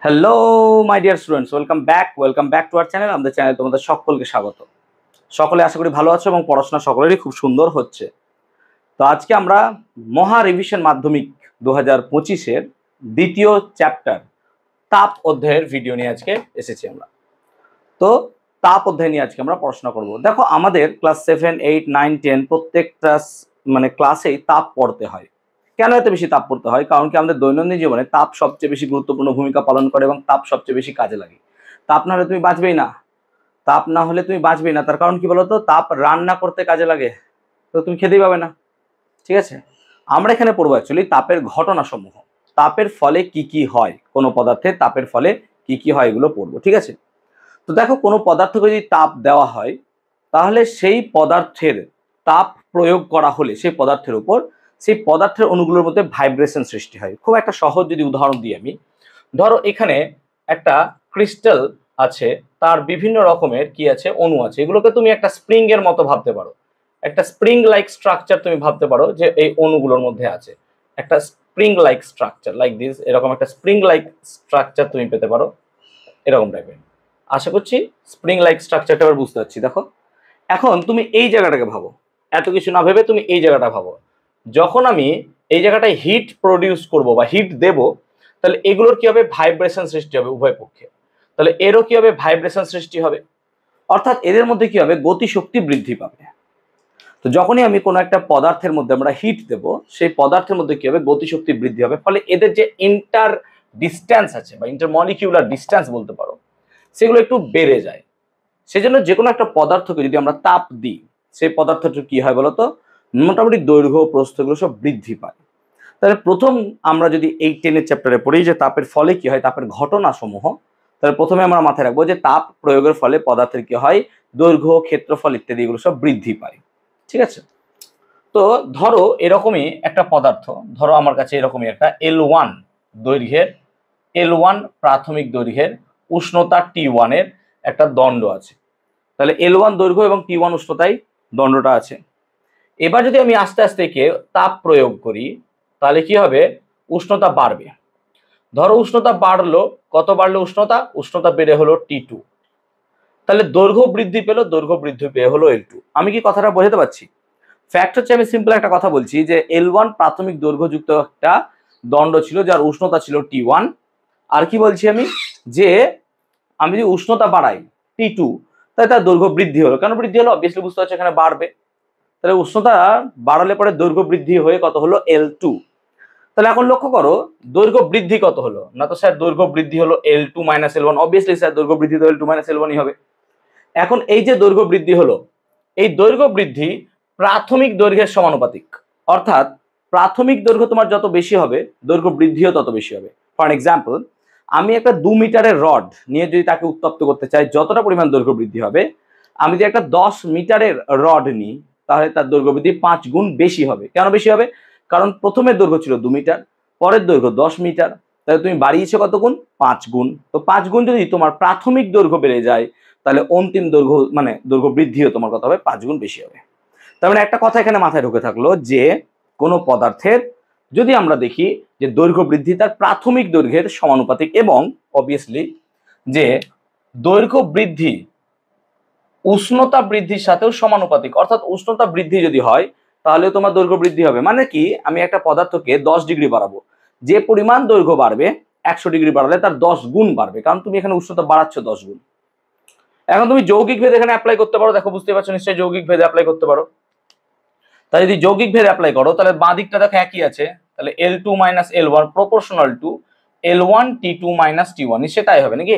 Hello my dear students, welcome back to our channel. আমাদের চ্যানেলে তোমাদের সকলকে স্বাগত। সকলে আশা করি ভালো আছো এবং পড়াশোনা সকলেরই খুব সুন্দর হচ্ছে। তো আজকে আমরা মহা রিভিশন মাধ্যমিক 2025-এর দ্বিতীয় চ্যাপ্টার তাপ অধ্যায়ের ভিডিও নিয়ে আজকে এসেছি আমরা। তো তাপ অধ্যায় নিয়ে আজকে আমরা পড়াশোনা করব। দেখো, আমাদের ক্লাস 7, 8, 9, 10 প্রত্যেকটা ক্লাসেই তাপ পড়তে হয়। কেন এত বেশি তাপ পড়তে হয়? কারণ কি, আমাদের দৈনন্দিন জীবনে তাপ সবচেয়ে বেশি গুরুত্বপূর্ণ ভূমিকা পালন করে এবং তাপ সবচেয়ে বেশি কাজে লাগে। তাপ না হলে তুমি বাঁচবেই না। তার কারণ কি বলতো? তাপ রান্না করতে কাজে লাগে, তো তুমি খেতেই পাবে না। ঠিক আছে, আমরা এখানে পড়বো অ্যাকচুয়ালি তাপের ঘটনা সমূহ। তাপের ফলে কি কি হয়, কোনো পদার্থের তাপের ফলে কি কি হয় এগুলো পড়বো। ঠিক আছে, তো দেখো, কোনো পদার্থকে যদি তাপ দেওয়া হয় তাহলে সেই পদার্থের তাপ প্রয়োগ করা হলে সেই পদার্থের উপর সেই পদার্থের অণুগুলোর মধ্যে ভাইব্রেশন সৃষ্টি হয়। খুব একটা সহজ যদি উদাহরণ দিই আমি, ধরো এখানে একটা ক্রিস্টাল আছে, তার বিভিন্ন রকমের কি আছে, অণু আছে। এগুলোকে তুমি একটা স্প্রিং এর মতো ভাবতে পারো, একটা স্প্রিং লাইক স্ট্রাকচার তুমি ভাবতে পারো যে এই অণুগুলোর মধ্যে আছে একটা spring like structure, like this. এরকম একটা স্প্রিং লাইক স্ট্রাকচার তুমি পেতে পারো, এরকম টাইপের। আশা করছি স্প্রিং লাইক স্ট্রাকচারটা এবার বুঝতে পারছি। দেখো, এখন তুমি এই জায়গাটাকে ভাবো, এত কিছু না ভেবে তুমি এই জায়গাটা ভাবো। যখন আমি এই জায়গাটায় হিট প্রডিউস করব বা হিট দেব, তাহলে এগুলোর কি হবে? ভাইব্রেশন সৃষ্টি হবে উভয় পক্ষে। তাহলে এরও কি হবে? ভাইব্রেশন সৃষ্টি হবে, অর্থাৎ এদের মধ্যে কি হবে? গতিশক্তি বৃদ্ধি পাবে। তো যখনই আমি কোনো একটা পদার্থের মধ্যে আমরা হিট দেব, সেই পদার্থের মধ্যে কি হবে? গতিশক্তি বৃদ্ধি হবে। ফলে এদের যে ইন্টার ডিস্ট্যান্স আছে বা ইন্টারমলিকিউলার ডিস্ট্যান্স বলতে পারো, সেগুলো একটু বেড়ে যায়। সেজন্য যে কোনো একটা পদার্থকে যদি আমরা তাপ দিই, সেই পদার্থটার কি হয় বলতো? মোটামুটি দৈর্ঘ্য প্রস্থ এগুলো সব বৃদ্ধি পায়। তাহলে প্রথম আমরা যদি এই 10-এর চ্যাপ্টারে পড়ি যে তাপের ফলে কি হয়, তাপের ঘটনা সমূহ, তাহলে প্রথমে আমরা মাথায় রাখবো যে তাপ প্রয়োগের ফলে পদার্থের কি হয়? দৈর্ঘ্য, ক্ষেত্রফল ইত্যাদি এগুলো সব বৃদ্ধি পায়। ঠিক আছে, তো ধরো এরকমই একটা পদার্থ, ধরো আমার কাছে এরকমই একটা L1 দৈর্ঘ্যের, L1 প্রাথমিক দৈর্ঘ্যের উষ্ণতা T1 এর একটা দণ্ড আছে। তাহলে L1 দৈর্ঘ্য এবং T1 উষ্ণতায় দণ্ডটা আছে। এবার যদি আমি আস্তে আস্তে একে তাপ প্রয়োগ করি, তাহলে কি হবে? উষ্ণতা বাড়বে। ধরো উষ্ণতা বাড়লো, কত বাড়লো উষ্ণতা? উষ্ণতা বেড়ে হলো T2। তাহলে দৈর্ঘ্য বৃদ্ধি পেলো, দৈর্ঘ্য বৃদ্ধি পেয়ে হলো L2। আমি কি কথাটা বোঝাতে পারছি? ফ্যাক্ট হচ্ছে, আমি সিম্পল একটা কথা বলছি যে L1 প্রাথমিক দৈর্ঘ্যযুক্ত একটা দণ্ড ছিল যার উষ্ণতা ছিল T1। আর কি বলছি আমি? যে আমি যদি উষ্ণতা বাড়াই T2, তাহলে তার দৈর্ঘ্য বৃদ্ধি হলো। কেন বৃদ্ধি হলো? অবভিয়াসলি বুঝতে পারছো, এখানে বাড়বে। তাহলে উষ্ণতা বাড়ালে পরে দৈর্ঘ্য বৃদ্ধি হয়ে কত হলো? L2। তাহলে এখন লক্ষ্য করো, দৈর্ঘ্য বৃদ্ধি কত হলো? না তো স্যার, দৈর্ঘ্য বৃদ্ধি হলো L2 minus L1। Obviously sir, দৈর্ঘ্য বৃদ্ধি তো L2 মাইনাস L1ই হবে। এখন এই যে দৈর্ঘ্য বৃদ্ধি হলো, এই দৈর্ঘ্য বৃদ্ধি প্রাথমিক দৈর্ঘ্যের সমানুপাতিক। অর্থাৎ প্রাথমিক দৈর্ঘ্য তোমার যত বেশি হবে, দৈর্ঘ্য বৃদ্ধিও তত বেশি হবে। ফর এক্সাম্পল, আমি একটা 2 মিটারের রড নিয়ে যদি তাকে উত্তপ্ত করতে চাই, যতটা পরিমাণ দৈর্ঘ্য বৃদ্ধি হবে। আমি যদি একটা 10 মিটারের রড নিই, তাহলে তার দৈর্ঘ্য বৃদ্ধি 5 গুণ বেশি হবে। কেন বেশি হবে? কারণ প্রথমের দৈর্ঘ্য ছিল 2 মিটার, পরের দৈর্ঘ্য 10 মিটার। তাহলে তুমি বাড়িয়েছো কত গুণ? 5 গুণ। তো 5 গুণ যদি তোমার প্রাথমিক দৈর্ঘ্য বেড়ে যায়, তাহলে অন্তিম দৈর্ঘ্য দৈর্ঘ্য বৃদ্ধিও তোমার কত হবে? 5 গুণ বেশি হবে। তার মানে একটা কথা এখানে মাথায় ঢুকে থাকলো যে কোনো পদার্থের যদি আমরা দেখি যে দৈর্ঘ্য বৃদ্ধি তার প্রাথমিক দৈর্ঘ্যের সমানুপাতিক, এবং অবভিয়াসলি যে দৈর্ঘ্য বৃদ্ধি উষ্ণতা বৃদ্ধির সাথেও সমানুপাতিক। অর্থাৎ উষ্ণতা বৃদ্ধি যদি হয়, তাহলে তোমার দৈর্ঘ্য বৃদ্ধি হবে। মানে কি, আমি একটা পদার্থকে 10 ডিগ্রি বাড়াবো, যে পরিমাণ দৈর্ঘ্য বাড়বে 100 ডিগ্রি বাড়ালে তার 10 গুণ বাড়বে, কারণ তুমি এখানে উষ্ণতা বাড়াচ্ছ 10 গুণ। এখন তুমি যৌগিক ভেদ এখানে অ্যাপ্লাই করতে পারো। দেখো, বুঝতে পারছো নিশ্চয়ই, যৌগিক ভেদ অ্যাপ্লাই করতে পারো। তাই যদি যৌগিক ভেদ অ্যাপ্লাই করো, তাহলে বাঁ দিকটা দেখো একই আছে। তাহলে L2 minus L1 proportional to L1 T2 minus T1, নিশ্চয়ই তাই হবে নাকি?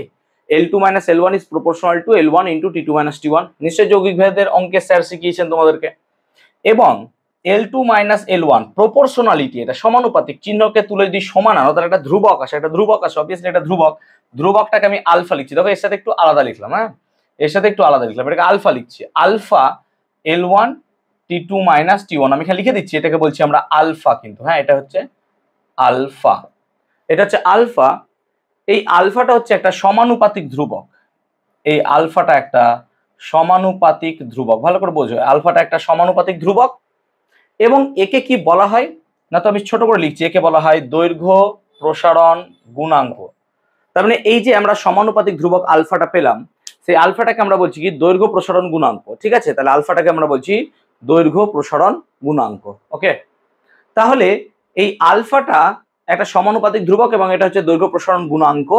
L2 minus L1 is proportional to L1 into T2 minus T1। নিশ্চয়ই যৌগিক ভেদের অঙ্কে স্যার শিখিয়েছেন তোমাদেরকে। এবং L2 মাইনাস L1 প্রপোর্শনালিটি, এটা সমানুপাতিক। চিহ্নকে তুলে যদি সমান আনো, তাহলে একটা ধ্রুবক আসে, একটা ধ্রুবক আসে, অবভিয়াসলি একটা ধ্রুবক। ধ্রুবকটাকে আমি আলফা লিখছি। দেখো, এর সাথে একটু আলাদা লিখলাম, হ্যাঁ, এর সাথে একটু আলাদা লিখলাম, এটাকে আলফা লিখছি। Alpha L1 T2 minus T1, আমি এখানে লিখে দিচ্ছি, এটাকে বলছি আমরা আলফা। কিন্তু হ্যাঁ, এটা হচ্ছে আলফা, এটা হচ্ছে আলফা। এই আলফাটা হচ্ছে একটা সমানুপাতিক ধ্রুবক। এই আলফাটা একটা সমানুপাতিক ধ্রুবক, ভালো করে বোঝো। আলফাটা একটা সমানুপাতিক ধ্রুবক, এবং একে কি বলা হয়? না তো আমি ছোট করে লিখছি, একে বলা হয় দৈর্ঘ্য প্রসারণ গুণাঙ্ক। তার মানে এই যে আমরা সমানুপাতিক ধ্রুবক আলফাটা পেলাম, সেই আলফাটাকে আমরা বলছি কি দৈর্ঘ্য প্রসারণ গুণাঙ্ক। ঠিক আছে, তাহলে আলফাটাকে আমরা বলছি দৈর্ঘ্য প্রসারণ গুণাঙ্ক। ওকে, তাহলে এই আলফাটা একটা সমানুপাতিক ধ্রুবক এবং এটা হচ্ছে দৈর্ঘ্য প্রসারণ গুণাঙ্ক,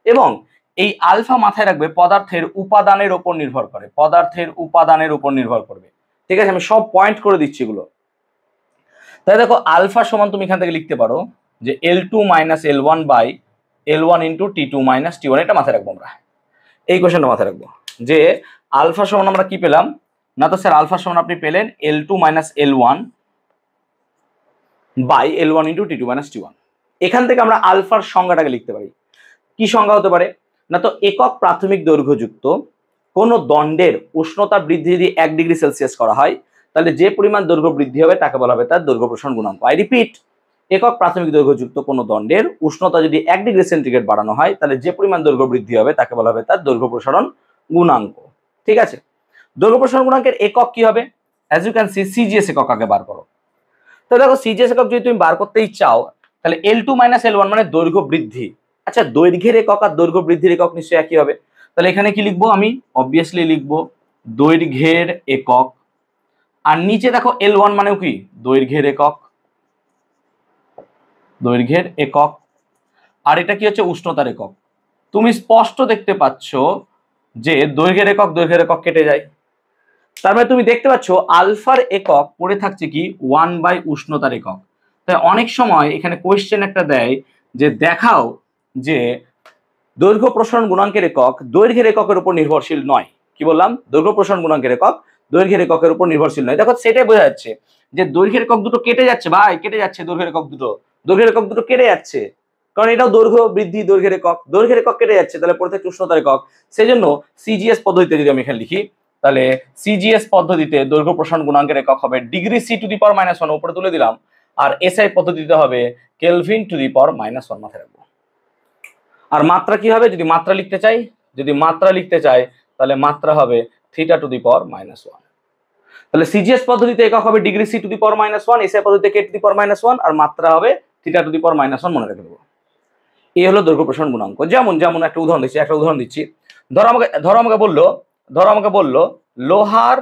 এবং এই আলফা মাথায় রাখবে পদার্থের উপাদানের উপর নির্ভর করে, পদার্থের উপাদানের উপর নির্ভর করবে। ঠিক আছে, আমি সব পয়েন্ট করে দিচ্ছি এগুলো। তাই দেখো আলফা সমান তুমি এখান থেকে লিখতে পারো যে L2 minus L1 by L1 into T2 minus T1। এটা মাথায় রাখবো আমরা, এই কোশ্চেনটা মাথায় রাখবো যে আলফা সমান আমরা কি পেলাম, না তো স্যার আলফা সমান আপনি পেলেন L2 minus L1 by L1 into T2 minus T1। এখান থেকে আমরা আলফার সংজ্ঞাটাকে লিখতে পারি। কি সংজ্ঞা হতে পারে, না তো একক প্রাথমিক দৈর্ঘ্যযুক্ত কোন দণ্ডের উষ্ণতা বৃদ্ধি যদি 1 ডিগ্রি সেলসিয়াস করা হয়, তাহলে যে পরিমাণ দৈর্ঘ্য বৃদ্ধি হবে তাকে বলা হবে তার দৈর্ঘ্য প্রসারণ গুণাঙ্ক। আই রিপিট, একক প্রাথমিক দৈর্ঘ্যযুক্ত কোন দণ্ডের উষ্ণতা যদি 1 ডিগ্রি সেন্টিগ্রেড বাড়ানো হয়, তাহলে যে পরিমাণ দৈর্ঘ্য বৃদ্ধি হবে তাকে বলা হবে তার দৈর্ঘ্য প্রসারণ গুণাঙ্ক। ঠিক আছে, দৈর্ঘ্য প্রসারণ গুণাঙ্কের একক কি হবে, as you can see CGS একক আগে বার করো। তো দেখো সিজিএস একক যদি তুমি বার করতেই চাও, তাহলে L2 মাইনাস L1 মানে দৈর্ঘ্য বৃদ্ধি। আচ্ছা, দৈর্ঘ্যের একক আর দৈর্ঘ্য বৃদ্ধির একক নিশ্চয়ই একই হবে। তাহলে এখানে কি লিখবো, আমি অবভিয়াসলি লিখবো দৈর্ঘ্যের একক, আর নিচে দেখো L1 মানেও কি দৈর্ঘ্যের একক, দৈর্ঘ্যের একক, আর এটা কি হচ্ছে উষ্ণতার একক। তুমি স্পষ্ট দেখতে পাচ্ছ যে দৈর্ঘ্যের একক কেটে যায়। তার মানে তুমি দেখতে পাচ্ছ আলফার একক পড়ে থাকছে কি 1 বাই উষ্ণতার একক। তাই অনেক সময় এখানে কোয়েশ্চেন একটা দেয় যে দেখাও যে দৈর্ঘ্য প্রসারণ গুণাঙ্কের একক দৈর্ঘ্যের এককের উপর নির্ভরশীল নয়। কি বললাম, দৈর্ঘ্য প্রসারণ গুণাঙ্কের একক দৈর্ঘ্যের এককের উপর নির্ভরশীল নয়। দেখো সেটাই বোঝা যাচ্ছে যে দৈর্ঘ্যের একক দুটো কেটে যাচ্ছে, ভাই কেটে যাচ্ছে, দৈর্ঘ্যের একক দুটো কেটে যাচ্ছে, কারণ এটাও দৈর্ঘ্য বৃদ্ধি, দৈর্ঘ্যের একক কেটে যাচ্ছে, তাহলে পড়ে থাকছে উষ্ণতার একক। সেই জন্য সিজিএস পদ্ধতিতে যদি আমি এখানে লিখি, তাহলে সিজিএস পদ্ধতিতে দৈর্ঘ্য প্রসারণ গুণাঙ্কের একক হবে degree C to the power -1 উপরে তুলে দিলাম, আর এসআই পদ্ধতিতে হবে কেলভিন টু দি পাওয়ার -1 মাথায় রাখবো। আর মাত্রা কি হবে, যদি মাত্রা লিখতে চাই তাহলে মাত্রা হবে থিটা টু দি পাওয়ার -1। তাহলে সিজিএস পদ্ধতিতে একক হবে degree C to the power -1, SI পদ্ধতিতে কে টু দি পাওয়ার -1, আর মাত্রা হবে থিটা টু দি পাওয়ার -1, মনে রেখে দেবো। এই হলো দৈর্ঘ্য প্রসারণ গুণাঙ্ক। যেমন একটা উদাহরণ দিচ্ছি। ধরো আমাকে বললো লোহার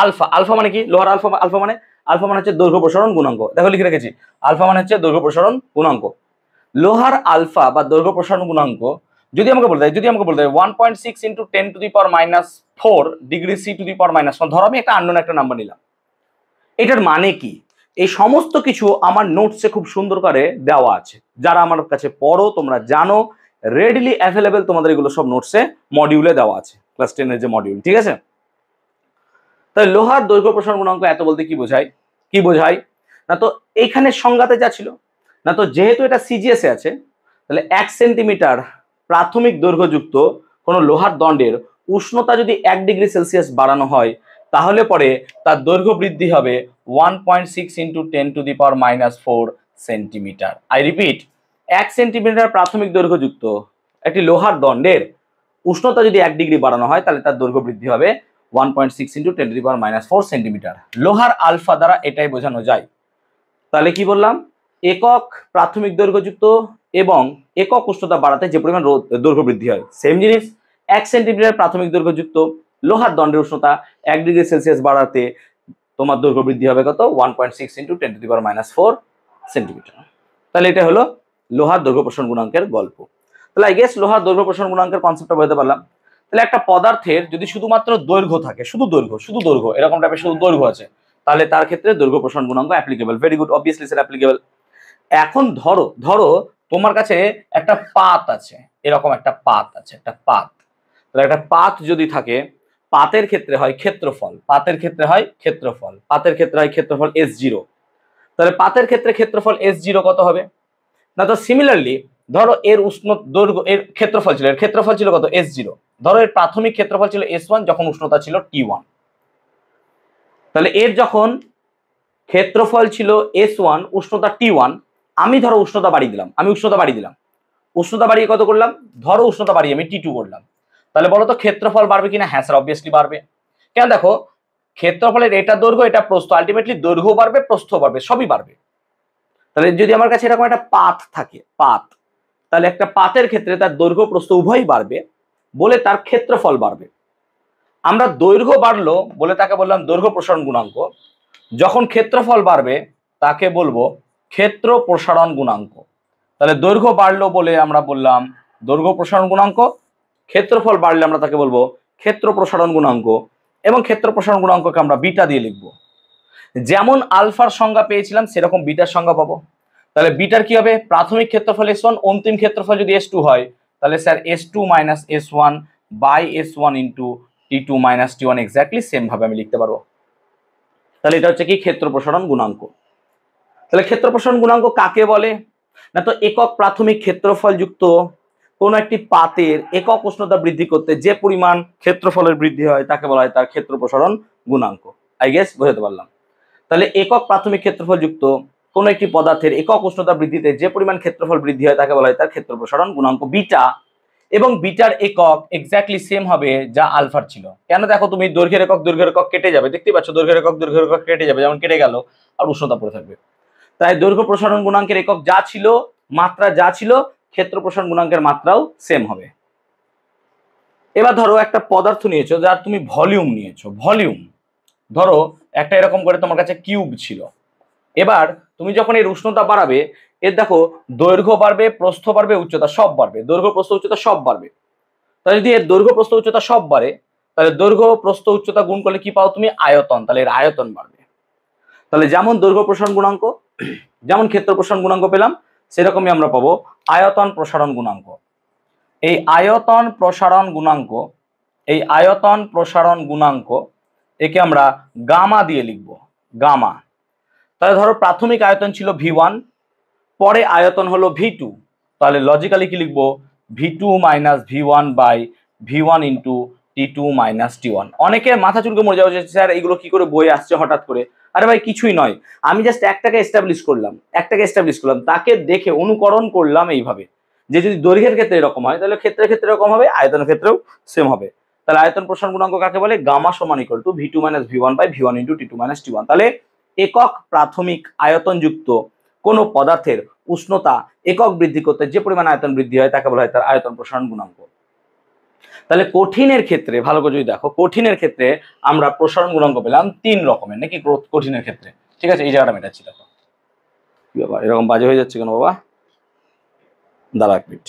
আলফা মানে কি, লোহার আলফা মানে হচ্ছে দৈর্ঘ্য প্রসারণ গুণাঙ্ক। দেখো লিখে রেখেছি, আলফা মানে হচ্ছে দৈর্ঘ্য প্রসারণ গুণাঙ্ক। লোহার আলফা বা দৈর্ঘ্য প্রসারণ গুণাঙ্ক যদি আমাকে বলতে দেয় 1.6 into 10 to the power -4 degree C to the power -1, ধরো আমি একটা আননোন একটা নাম্বার নিলাম। এটার মানে কি, এই সমস্ত কিছু আমার নোটসে খুব সুন্দর করে দেওয়া আছে। যারা আমার কাছে পড়ো তোমরা জানো, রেডিলি অ্যাভেলেবেল তোমাদের এগুলো সব নোটসে মডিউলে দেওয়া আছে, ক্লাস 10 এর যে মডিউল। ঠিক আছে, তাহলে লোহার দৈর্ঘ্য প্রসারণ গুণাঙ্ক এত বলতে কি বোঝায় না তো এইখানে সংজ্ঞাতে যা ছিল, না তো যেহেতু এটা সিজিএস এ আছে, তাহলে 1 সেন্টিমিটার প্রাথমিক দৈর্ঘ্যযুক্ত কোনো লোহার দণ্ডের উষ্ণতা যদি 1 ডিগ্রি সেলসিয়াস বাড়ানো হয়, তাহলে পরে তার দৈর্ঘ্য বৃদ্ধি হবে 1.6 into 10 to the power -4 centimetre. I repeat, 1 centimetre প্রাথমিক দৈর্ঘ্যযুক্ত একটি লোহার দণ্ডের উষ্ণতা যদি 1 ডিগ্রি বাড়ানো হয়, তাহলে তার দৈর্ঘ্য বৃদ্ধি হবে 1.6 into 10 to the power -4 centimetre. লোহার আলফা দ্বারা এটাই বোঝানো যায়। তাহলে কি বললাম, একক প্রাথমিক দৈর্ঘ্যযুক্ত এবং একক উষ্ণতা বাড়াতে যে পরিমাণ দৈর্ঘ্য বৃদ্ধি হয়, সেম জিনিস 1 সেন্টিমিটার প্রাথমিক দৈর্ঘ্যযুক্ত লোহার দণ্ডের উষ্ণতা 1 ডিগ্রি সেলসিয়াস বাড়াতে তোমার দৈর্ঘ্য বৃদ্ধি হবে কত, 1.6 into 10 to the power -4 centimetre. তাহলে এটা হলো লোহার দৈর্ঘ্য প্রসারণ গুণাঙ্কের গল্প। তাহলে আই গেস লোহার দৈর্ঘ্য প্রসারণ গুণাঙ্কের কনসেপ্টটা বুঝতে পারলাম। তাহলে একটা পদার্থের যদি শুধুমাত্র দৈর্ঘ্য থাকে, শুধু দৈর্ঘ্য এরকম টাইপের শুধু দৈর্ঘ্য আছে, তাহলে তার ক্ষেত্রে দৈর্ঘ্য প্রসারণ গুণাঙ্ক applicable. Very good, obviously sir applicable. এখন ধরো তোমার কাছে একটা পাত আছে, এরকম একটা পাত আছে, তাহলে একটা পাত যদি থাকে, পাতের ক্ষেত্রে হয় ক্ষেত্রফল, S0। তাহলে পাতের ক্ষেত্রে ক্ষেত্রফল S0 কত হবে, না তো সিমিলারলি ধরো এর দৈর্ঘ্য এর ক্ষেত্রফল ছিল কত, S0। ধরো এর প্রাথমিক ক্ষেত্রফল ছিল S1 যখন উষ্ণতা ছিল T1। তাহলে এর যখন ক্ষেত্রফল ছিল S1, উষ্ণতা T1, আমি ধরো উষ্ণতা বাড়িয়ে দিলাম, উষ্ণতা বাড়িয়ে কত করলাম, ধরো উষ্ণতা বাড়িয়ে আমি T2 করলাম। তাহলে বলো তো ক্ষেত্রফল বাড়বে কিনা? হ্যাঁ স্যার অবভিয়াসলি বাড়বে। কেন, দেখো ক্ষেত্রফলের এটা দৈর্ঘ্য এটা প্রস্থ, আলটিমেটলি দৈর্ঘ্য বাড়বে প্রস্থ বাড়বে, সবই বাড়বে। তাহলে যদি আমার কাছে এরকম একটা পাত থাকে, তাহলে একটা পাতের ক্ষেত্রে তার দৈর্ঘ্য প্রস্থ উভয়ই বাড়বে বলে তার ক্ষেত্রফল বাড়বে। আমরা দৈর্ঘ্য বাড়লো বলে তাকে বললাম দৈর্ঘ্য প্রসারণ গুণাঙ্ক, যখন ক্ষেত্রফল বাড়বে তাকে বলবো ক্ষেত্র প্রসারণ গুণাঙ্ক। তাহলে দৈর্ঘ্য বাড়লো বলে আমরা বললাম দৈর্ঘ্য প্রসারণ গুণাঙ্ক, ক্ষেত্রফল বাড়লে আমরা তাকে বলবো ক্ষেত্র প্রসারণ গুণাঙ্ক, এবং ক্ষেত্র প্রসারণ গুণাঙ্ককে আমরা বিটা দিয়ে লিখবো। যেমন আলফার সংজ্ঞা পেয়েছিলাম সেরকম বিটার সংজ্ঞা পাবো। তাহলে বিটার কি হবে, প্রাথমিক ক্ষেত্রফল S1, অন্তিম ক্ষেত্রফল যদি S2 হয় তাহলে sir S2 minus S1 by S1 into T2 minus T1 exactly same ভাবে আমি লিখতে পারবো। তাহলে এটা হচ্ছে কি ক্ষেত্র প্রসারণ গুণাঙ্ক। তাহলে ক্ষেত্র প্রসারণ গুণাঙ্ক কাকে বলে না, তো একক প্রাথমিক ক্ষেত্রফল যুক্ত কোন একটি পাতের একক উষ্ণতা বৃদ্ধি করতে যে পরিমাণ ক্ষেত্রফলের বৃদ্ধি হয় তাকে বলা হয় তার ক্ষেত্র প্রসারণ গুণাঙ্ক। আই গেস বোঝাতে পারলাম। তাহলে একক প্রাথমিক ক্ষেত্রফল যুক্ত কোন একটি পদার্থের একক উষ্ণতা বৃদ্ধিতে যে পরিমাণ ক্ষেত্রফল বৃদ্ধি হয় তাকে বলা হয় তার ক্ষেত্র প্রসারণ গুণাঙ্ক বিটা, এবং বিটার একক এক্স্যাক্টলি সেম হবে যা আলফার ছিল। কেন, দেখো তুমি দৈর্ঘ্যের একক কেটে যাবে, দেখতে পাচ্ছ দৈর্ঘ্যের একক কেটে যাবে, যেমন কেটে গেল আর উষ্ণতা পড়ে থাকবে। তাই দৈর্ঘ্য প্রসারণ গুণাঙ্কের একক যা ছিল, মাত্রা যা ছিল, ক্ষেত্র প্রসারণ গুণাঙ্কের মাত্রাও সেম হবে। এবার ধরো একটা পদার্থ নিয়েছো যার তুমি ভলিউম নিয়েছো, ভলিউম ধরো একটা এরকম করে তোমার কাছে কিউব ছিল। এবার তুমি যখন এর উষ্ণতা বাড়াবে, এর দেখো দৈর্ঘ্য বাড়বে, প্রস্থ বাড়বে, উচ্চতা সব বাড়বে, দৈর্ঘ্য প্রস্থ উচ্চতা সব বাড়বে। তাহলে যদি এর দৈর্ঘ্য প্রস্থ উচ্চতা সব বাড়ে তাহলে দৈর্ঘ্য প্রস্থ উচ্চতা গুণ করলে কি পাও তুমি, আয়তন। তাহলে এর আয়তন বাড়বে। তাহলে যেমন দৈর্ঘ্য প্রসারণ গুণাঙ্ক, যেমন ক্ষেত্র প্রসারণ গুণাঙ্ক পেলাম, সেরকমই আমরা পাবো আয়তন প্রসারণ গুণাঙ্ক। এই আয়তন প্রসারণ গুণাঙ্ক, এই আয়তন প্রসারণ গুণাঙ্ক একে আমরা গামা দিয়ে লিখব, গামা। তাহলে ধরো প্রাথমিক আয়তন ছিল V1, পরে আয়তন হলো V2, তাহলে লজিক্যালি কি লিখবো, V2 minus V1 by V1 into T2 minus T1। অনেকে মাথা চুলকে মরে যাবে যে স্যার এইগুলো কি করে বই আসছে হঠাৎ করে। আরে ভাই কিছুই নয়, আমি জাস্ট একটাকে এস্টাবলিশ করলাম, তাকে দেখে অনুকরণ করলাম এইভাবে যে যদি দৈর্ঘ্যের ক্ষেত্রে এরকম হয় তাহলে ক্ষেত্রের ক্ষেত্রে এরকম হবে, আয়তনের ক্ষেত্রেও সেম হবে। তাহলে আয়তন প্রসারণ গুণাঙ্ক কাকে বলে, গামা সমান equal to V2 minus V1 by V1 into T2 minus T1। তাহলে একক প্রাথমিক আয়তন যুক্ত কোনো পদার্থের উষ্ণতা একক বৃদ্ধি করতে যে পরিমাণ আয়তন বৃদ্ধি হয় তাকে বলা হয় তার আয়তন প্রসারণ গুণাঙ্ক। তাহলে কঠিনের ক্ষেত্রে ভালো করে যদি দেখো, কঠিনের ক্ষেত্রে আমরা প্রসারণ গুণাঙ্ক পেলাম 3 রকমের, নাকি কঠিনের ক্ষেত্রে, ঠিক আছে। এই জায়গাটা মেটাচ্ছি, দেখো কি বাবা এরকম বাজে হয়ে যাচ্ছে কেন বাবা, দাঁড়া এক মিনিট,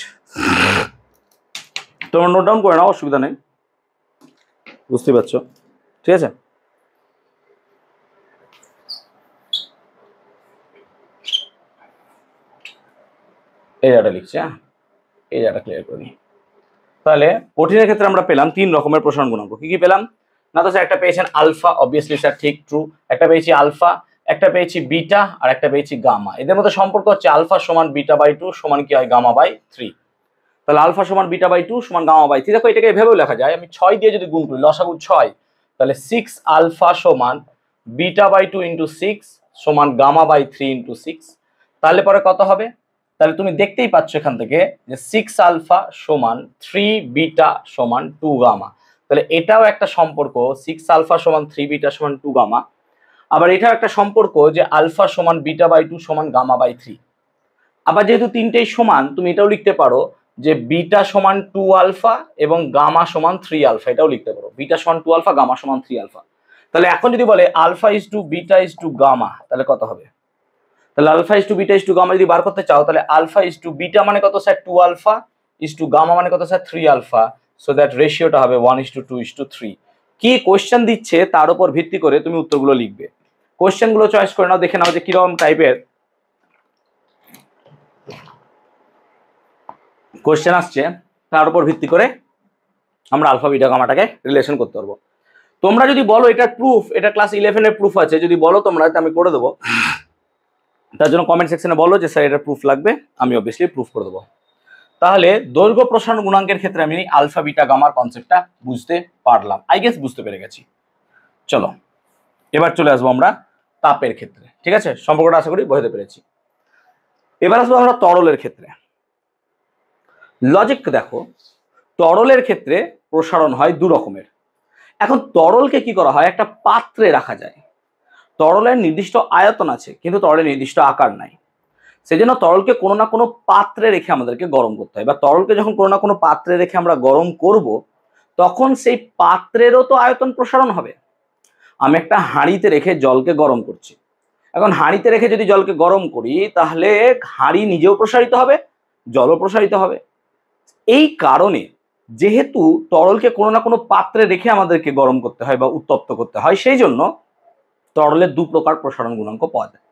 তোমরা নোট ডাউন করে নাও, অসুবিধা নেই, বুঝতে পারছো, ঠিক আছে। এই জায়গাটা লিখছি, হ্যাঁ এই জায়গাটা ক্লিয়ার করে নিই। তাহলে কঠিনের ক্ষেত্রে আমরা পেলাম 3 রকমের প্রসারণ গুণাঙ্ক। কি কি পেলাম না, তো স্যার একটা পেয়েছেন আলফা, অবভিয়াসলি স্যার ঠিক ট্রু, একটা পেয়েছি আলফা, একটা পেয়েছি বিটা, আর একটা পেয়েছি গামা। এদের মধ্যে সম্পর্ক হচ্ছে আলফা সমান বিটা বাই 2 সমান কি হয়, গামা বাই 3। তাহলে আলফা সমান বিটা বাই 2 সমান গামা বাই 3। দেখো এটাকে এভাবেও লেখা যায়, আমি 6 দিয়ে যদি গুণ করি, লসাগু 6, তাহলে 6 আলফা সমান বিটা বাই 2 ইন্টু 6 সমান গামা বাই 3 ইন্টু 6। তাহলে পরে কত হবে, তাহলে তুমি দেখতেই পাচ্ছ এখান থেকে যে 6 আলফা সমান 3 বিটা সমান 2 গামা। তাহলে এটাও একটা সম্পর্ক, 6 আলফা সমান 3 বিটা সমান 2 গামা। আবার এটাও একটা সম্পর্ক যে আলফা সমান বিটা বাই 2 সমান গামা বাই 3। আবার যেহেতু তিনটেই সমান, তুমি এটাও লিখতে পারো যে বিটা সমান 2 আলফা এবং গামা সমান 3 আলফা, এটাও লিখতে পারো, বিটা সমান 2 আলফা, গামা সমান 3 আলফা। তাহলে এখন যদি বলে alpha is to beta is to gamma, তাহলে কত হবে, তাহলে alpha is to beta is to gamma যদি বার করতে চাও, তাহলে আলফা ইজ টু বিটা মানে কত sir 2 alpha, is to gamma মানে কত স্যার 3 আলফা, সো দ্যাট রেশিওটা হবে 1:2:3। কি কোশ্চেন দিচ্ছে তার উপর ভিত্তি করে তুমি উত্তরগুলো লিখবে। কোশ্চেনগুলো চয়েস করে নাও, দেখে নাও যে কিরকম টাইপের কোশ্চেন আসছে, তার উপর ভিত্তি করে আমরা আলফা বিটা গামাটাকে রিলেশন করতে পারবো। তোমরা যদি বলো এটা প্রুফ, এটা ক্লাস 11 এর প্রুফ আছে, যদি বলো তোমরা আমি করে দেবো, তার জন্য কমেন্ট সেকশনে বলো যে স্যার এটা প্রুফ লাগবে, আমি অবভিয়াসলি প্রুফ করে দেবো। তাহলে দৈর্ঘ্য প্রসারণ গুণাঙ্কের ক্ষেত্রে আমি আলফা বিটা গামার কনসেপ্টটা বুঝতে পারলাম, আই গেস বুঝতে পেরে গেছি। চলো এবার চলে আসবো আমরা তাপের ক্ষেত্রে, ঠিক আছে, সম্পর্কটা আশা করি বোঝাতে পেরেছি। এবার আসবো আমরা তরলের ক্ষেত্রে। লজিক দেখো, তরলের ক্ষেত্রে প্রসারণ হয় 2 রকমের। এখন তরলকে কি করা হয়, একটা পাত্রে রাখা যায়। তরলের নির্দিষ্ট আয়তন আছে কিন্তু তরলের নির্দিষ্ট আকার নাই। সেজন্য তরলকে কোনো না কোনো পাত্রে রেখে আমাদেরকে গরম করতে হয়, বা তরলকে যখন কোনো না কোনো পাত্রে রেখে আমরা গরম করব, তখন সেই পাত্রেরও তো আয়তন প্রসারণ হবে। আমি একটা হাঁড়িতে রেখে জলকে গরম করছি, এখন হাঁড়িতে রেখে যদি জলকে গরম করি, তাহলে হাঁড়ি নিজেও প্রসারিত হবে, জলও প্রসারিত হবে। এই কারণে যেহেতু তরলকে কোনো না কোনো পাত্রে রেখে আমাদেরকে গরম করতে হয় বা উত্তপ্ত করতে হয়, সেই জন্য তরলের দু প্রকার প্রসারণ গুণাঙ্ক পাওয়া যায়।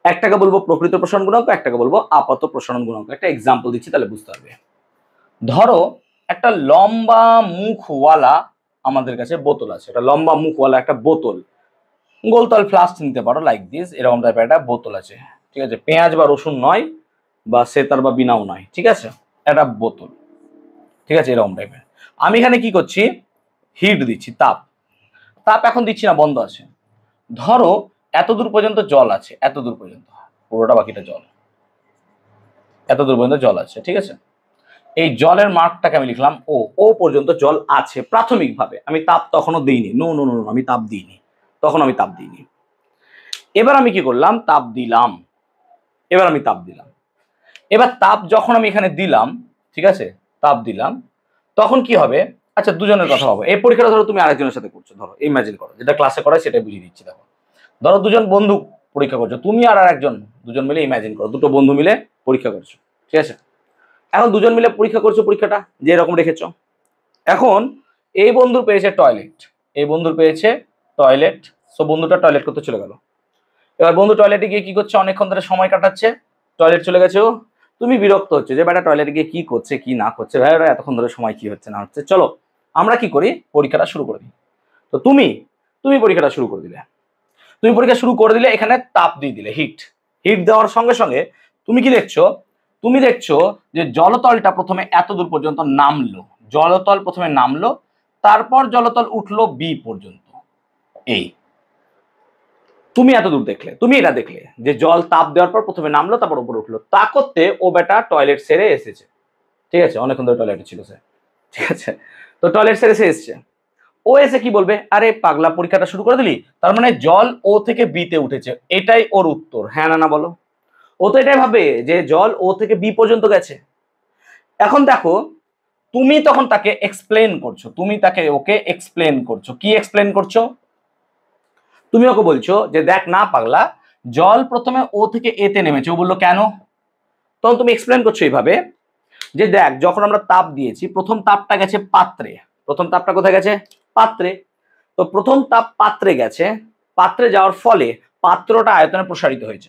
একটাকে বলবো প্রকৃত প্রসারণ গুণাঙ্ক, একটাকে বলবো আপাত প্রসারণ গুণাঙ্ক। একটা এক্সাম্পল দিচ্ছি, তাহলে বুঝতে পারবে। ধরো একটা লম্বা মুখওয়ালা আমাদের কাছে বোতল আছে, একটা লম্বা মুখওয়ালা একটা বোতল, গোলতল ফ্লাস্ক নিতে পারো, লাইক দিস, এরকম টাইপের একটা বোতল আছে, ঠিক আছে? পেঁয়াজ বা রসুন নয়, বা সেতার বা বিনাও নয়, ঠিক আছে? একটা বোতল, ঠিক আছে, এরকম টাইপের। আমি এখানে কি করছি, হিট দিচ্ছি, তাপ। তাপ এখন দিচ্ছি না, বন্ধ আছে। ধরো এত দূর পর্যন্ত জল আছে, এত দূর পর্যন্ত, পুরোটা বাকিটা জল, এত দূর পর্যন্ত জল আছে, ঠিক আছে? এই জলের মার্কটাকে আমি লিখলাম ও, ও পর্যন্ত জল আছে প্রাথমিকভাবে। আমি তাপ তখনও দিইনি, নো নো নো, আমি তাপ দিইনি, তখন আমি তাপ দিইনি। এবার আমি কি করলাম, তাপ দিলাম, এবার আমি তাপ দিলাম। এবার তাপ যখন আমি এখানে দিলাম, ঠিক আছে, তাপ দিলাম, তখন কি হবে? আচ্ছা, দুজনের কথা হবে। এই পরীক্ষাটা ধরো তুমি আরেকজনের সাথে করছো, ধরো ইমাজিন করো, যেটা ক্লাসে করায় সেটাই বুঝিয়ে দিচ্ছি। দেখো, ধরো দুজন বন্ধু পরীক্ষা করছো, তুমি আর একজন, দুজন মিলে ইমাজিন করো, দুটো বন্ধু মিলে পরীক্ষা করছো, ঠিক আছে? এখন দুজন মিলে পরীক্ষা করছো, পরীক্ষাটা যে এরকম রেখেছো। এখন এই বন্ধুর পেয়েছে টয়লেট, এই বন্ধুর পেয়েছে টয়লেট, সো বন্ধুটা টয়লেট করতে চলে গেল। এবার বন্ধু টয়লেটে গিয়ে কি করছে, অনেকক্ষণ ধরে সময় কাটাচ্ছে, টয়লেট চলে গেছে ও। তুমি বিরক্ত হচ্ছে যে বেটা টয়লেটে গিয়ে কি করছে কি না করছে, ভাই এতক্ষণ ধরে সময় কি হচ্ছে না হচ্ছে, চলো আমরা কি করি, পরীক্ষাটা শুরু করে দিই। তো তুমি তুমি পরীক্ষাটা শুরু করে দিলে, তুমি পরীক্ষা শুরু করে দিলে, এখানে তাপ দিয়ে দিলে, হিট। হিট দেওয়ার সঙ্গে সঙ্গে তুমি কি দেখছো, তুমি দেখছো যে জলতলটা প্রথমে এত দূর পর্যন্ত নামলো, জলতল প্রথমে নামলো, তারপর জলতল উঠলো বি পর্যন্ত। এই তুমি এত দূর দেখলে, তুমি এটা দেখলে যে জল তাপ দেওয়ার পর প্রথমে নামলো, তারপর উপরে উঠলো। তা করতে ও বেটা টয়লেট সেরে এসেছে, ঠিক আছে, অনেকক্ষণ ধরে টয়লেটে ছিল সে, ঠিক আছে? তো টয়লেট সেরে সে এসছে, ও এসে কি বলবে, আরে পাগলা পরীক্ষাটা শুরু করে দিলি, তার মানে জল ও থেকে বিতে উঠেছে, এটাই ওর উত্তর, হ্যাঁ না না বলো? ও তো এটাই ভাবে যে জল ও থেকে বি পর্যন্ত গেছে। এখন দেখো, তুমি তখন তাকে এক্সপ্লেন করছো, তুমি তাকে ওকে এক্সপ্লেন করছো, কি এক্সপ্লেন করছো? তুমি ওকে বলছো যে দেখ না পাগলা, জল প্রথমে ও থেকে এতে নেমেছে। ও বললো কেন? তখন তুমি এক্সপ্লেন করছো এইভাবে যে দেখ, যখন আমরা তাপ দিয়েছি, প্রথম তাপটা গেছে পাত্রে, প্রথম তাপটা কোথায় গেছে, পাত্রে। তো প্রথম তাপ পাত্রে গেছে, পাত্রে যাওয়ার ফলে পাত্রটা আয়তনে প্রসারিত হয়েছে।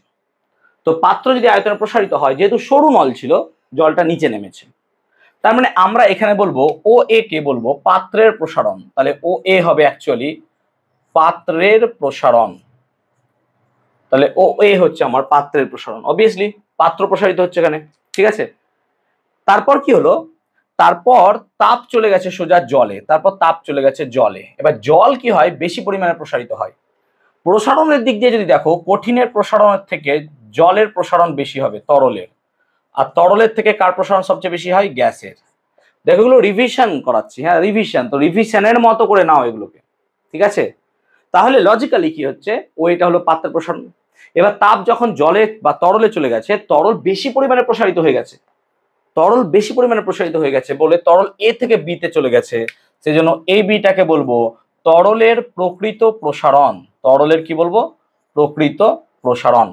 তো পাত্র যদি আয়তনে প্রসারিত হয়, যেহেতু সরু নল ছিল, জলটা নিচে নেমেছে। তার মানে আমরা এখানে বলবো ও এ কে বলবো পাত্রের প্রসারণ, তাহলে ও এ হবে অ্যাকচুয়ালি পাত্রের প্রসারণ। তাহলে ও এ হচ্ছে আমার পাত্রের প্রসারণ, অবভিয়াসলি পাত্র প্রসারিত হচ্ছে এখানে, ঠিক আছে? তারপর কি হলো, তারপর তাপ চলে গেছে সোজা জলে, তারপর তাপ চলে গেছে জলে। এবার জল কি হয়, বেশি পরিমাণে প্রসারিত হয়। প্রসারণের দিক দিয়ে যদি দেখো, কঠিনের প্রসারণের থেকে জলের প্রসারণ বেশি হবে, তরলের। আর তরলের থেকে কার প্রসারণ সবচেয়ে বেশি হয়, গ্যাসের। দেখো এগুলো রিভিশন করাচ্ছি, হ্যাঁ রিভিশন, তো রিভিশনের মতো করে নাও এগুলোকে, ঠিক আছে? তাহলে লজিক্যালি কি হচ্ছে, ও এটা হলো পাত্রের প্রসারণ। এবার তাপ যখন জলে বা তরলে চলে গেছে, তরল বেশি পরিমাণে প্রসারিত হয়ে গেছে, তরল বেশি পরিমাণে প্রসারিত হয়ে গেছে বলে তরল এ থেকে বিতে চলে গেছে, সেজন্য এই বিটাকে বলবো তরলের প্রকৃত প্রসারণ। তরলের কি বলবো, প্রকৃত প্রসারণ।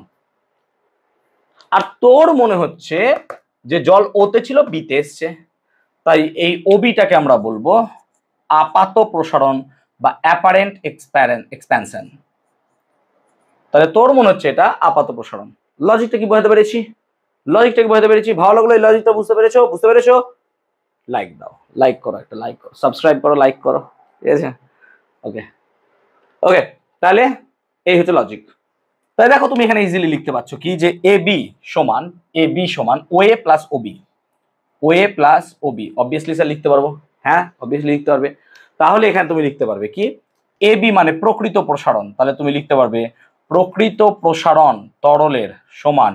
আর তোর মনে হচ্ছে যে জল ওতে ছিল বিতে এসছে, তাই এই ওবিটাকে আমরা বলবো আপাত প্রসারণ বা অ্যাপারেন্ট এক্সপ্যানশন। তাহলে তোর মনে হচ্ছে এটা আপাত প্রসারণ। লজিকটা কি বোঝাতে পেরেছি, লজিকটা কি বোঝাতে পেরেছি? ভালো লাগলো এই লজিকটা, বুঝতে পেরেছো? বুঝতে পেরেছো? লাইক দাও, লাইক করো, একটা লাইক করো, সাবস্ক্রাইব করো, লাইক করো, ঠিক আছে? ওকে ওকে, তাহলে এই হচ্ছে লজিক। তাই দেখো তুমি এখানে ইজিলি লিখতে পারছো কি, যে এ বি সমান ও এ প্লাস ও বি, ও এ প্লাস ও বি। অবভিয়াসলি স্যার লিখতে পারবো, হ্যাঁ অবভিয়াসলি লিখতে পারবে। তাহলে এখানে তুমি লিখতে পারবে কি, এ বি মানে প্রকৃত প্রসারণ, তাহলে তুমি লিখতে পারবে প্রকৃত প্রসারণ তরলের সমান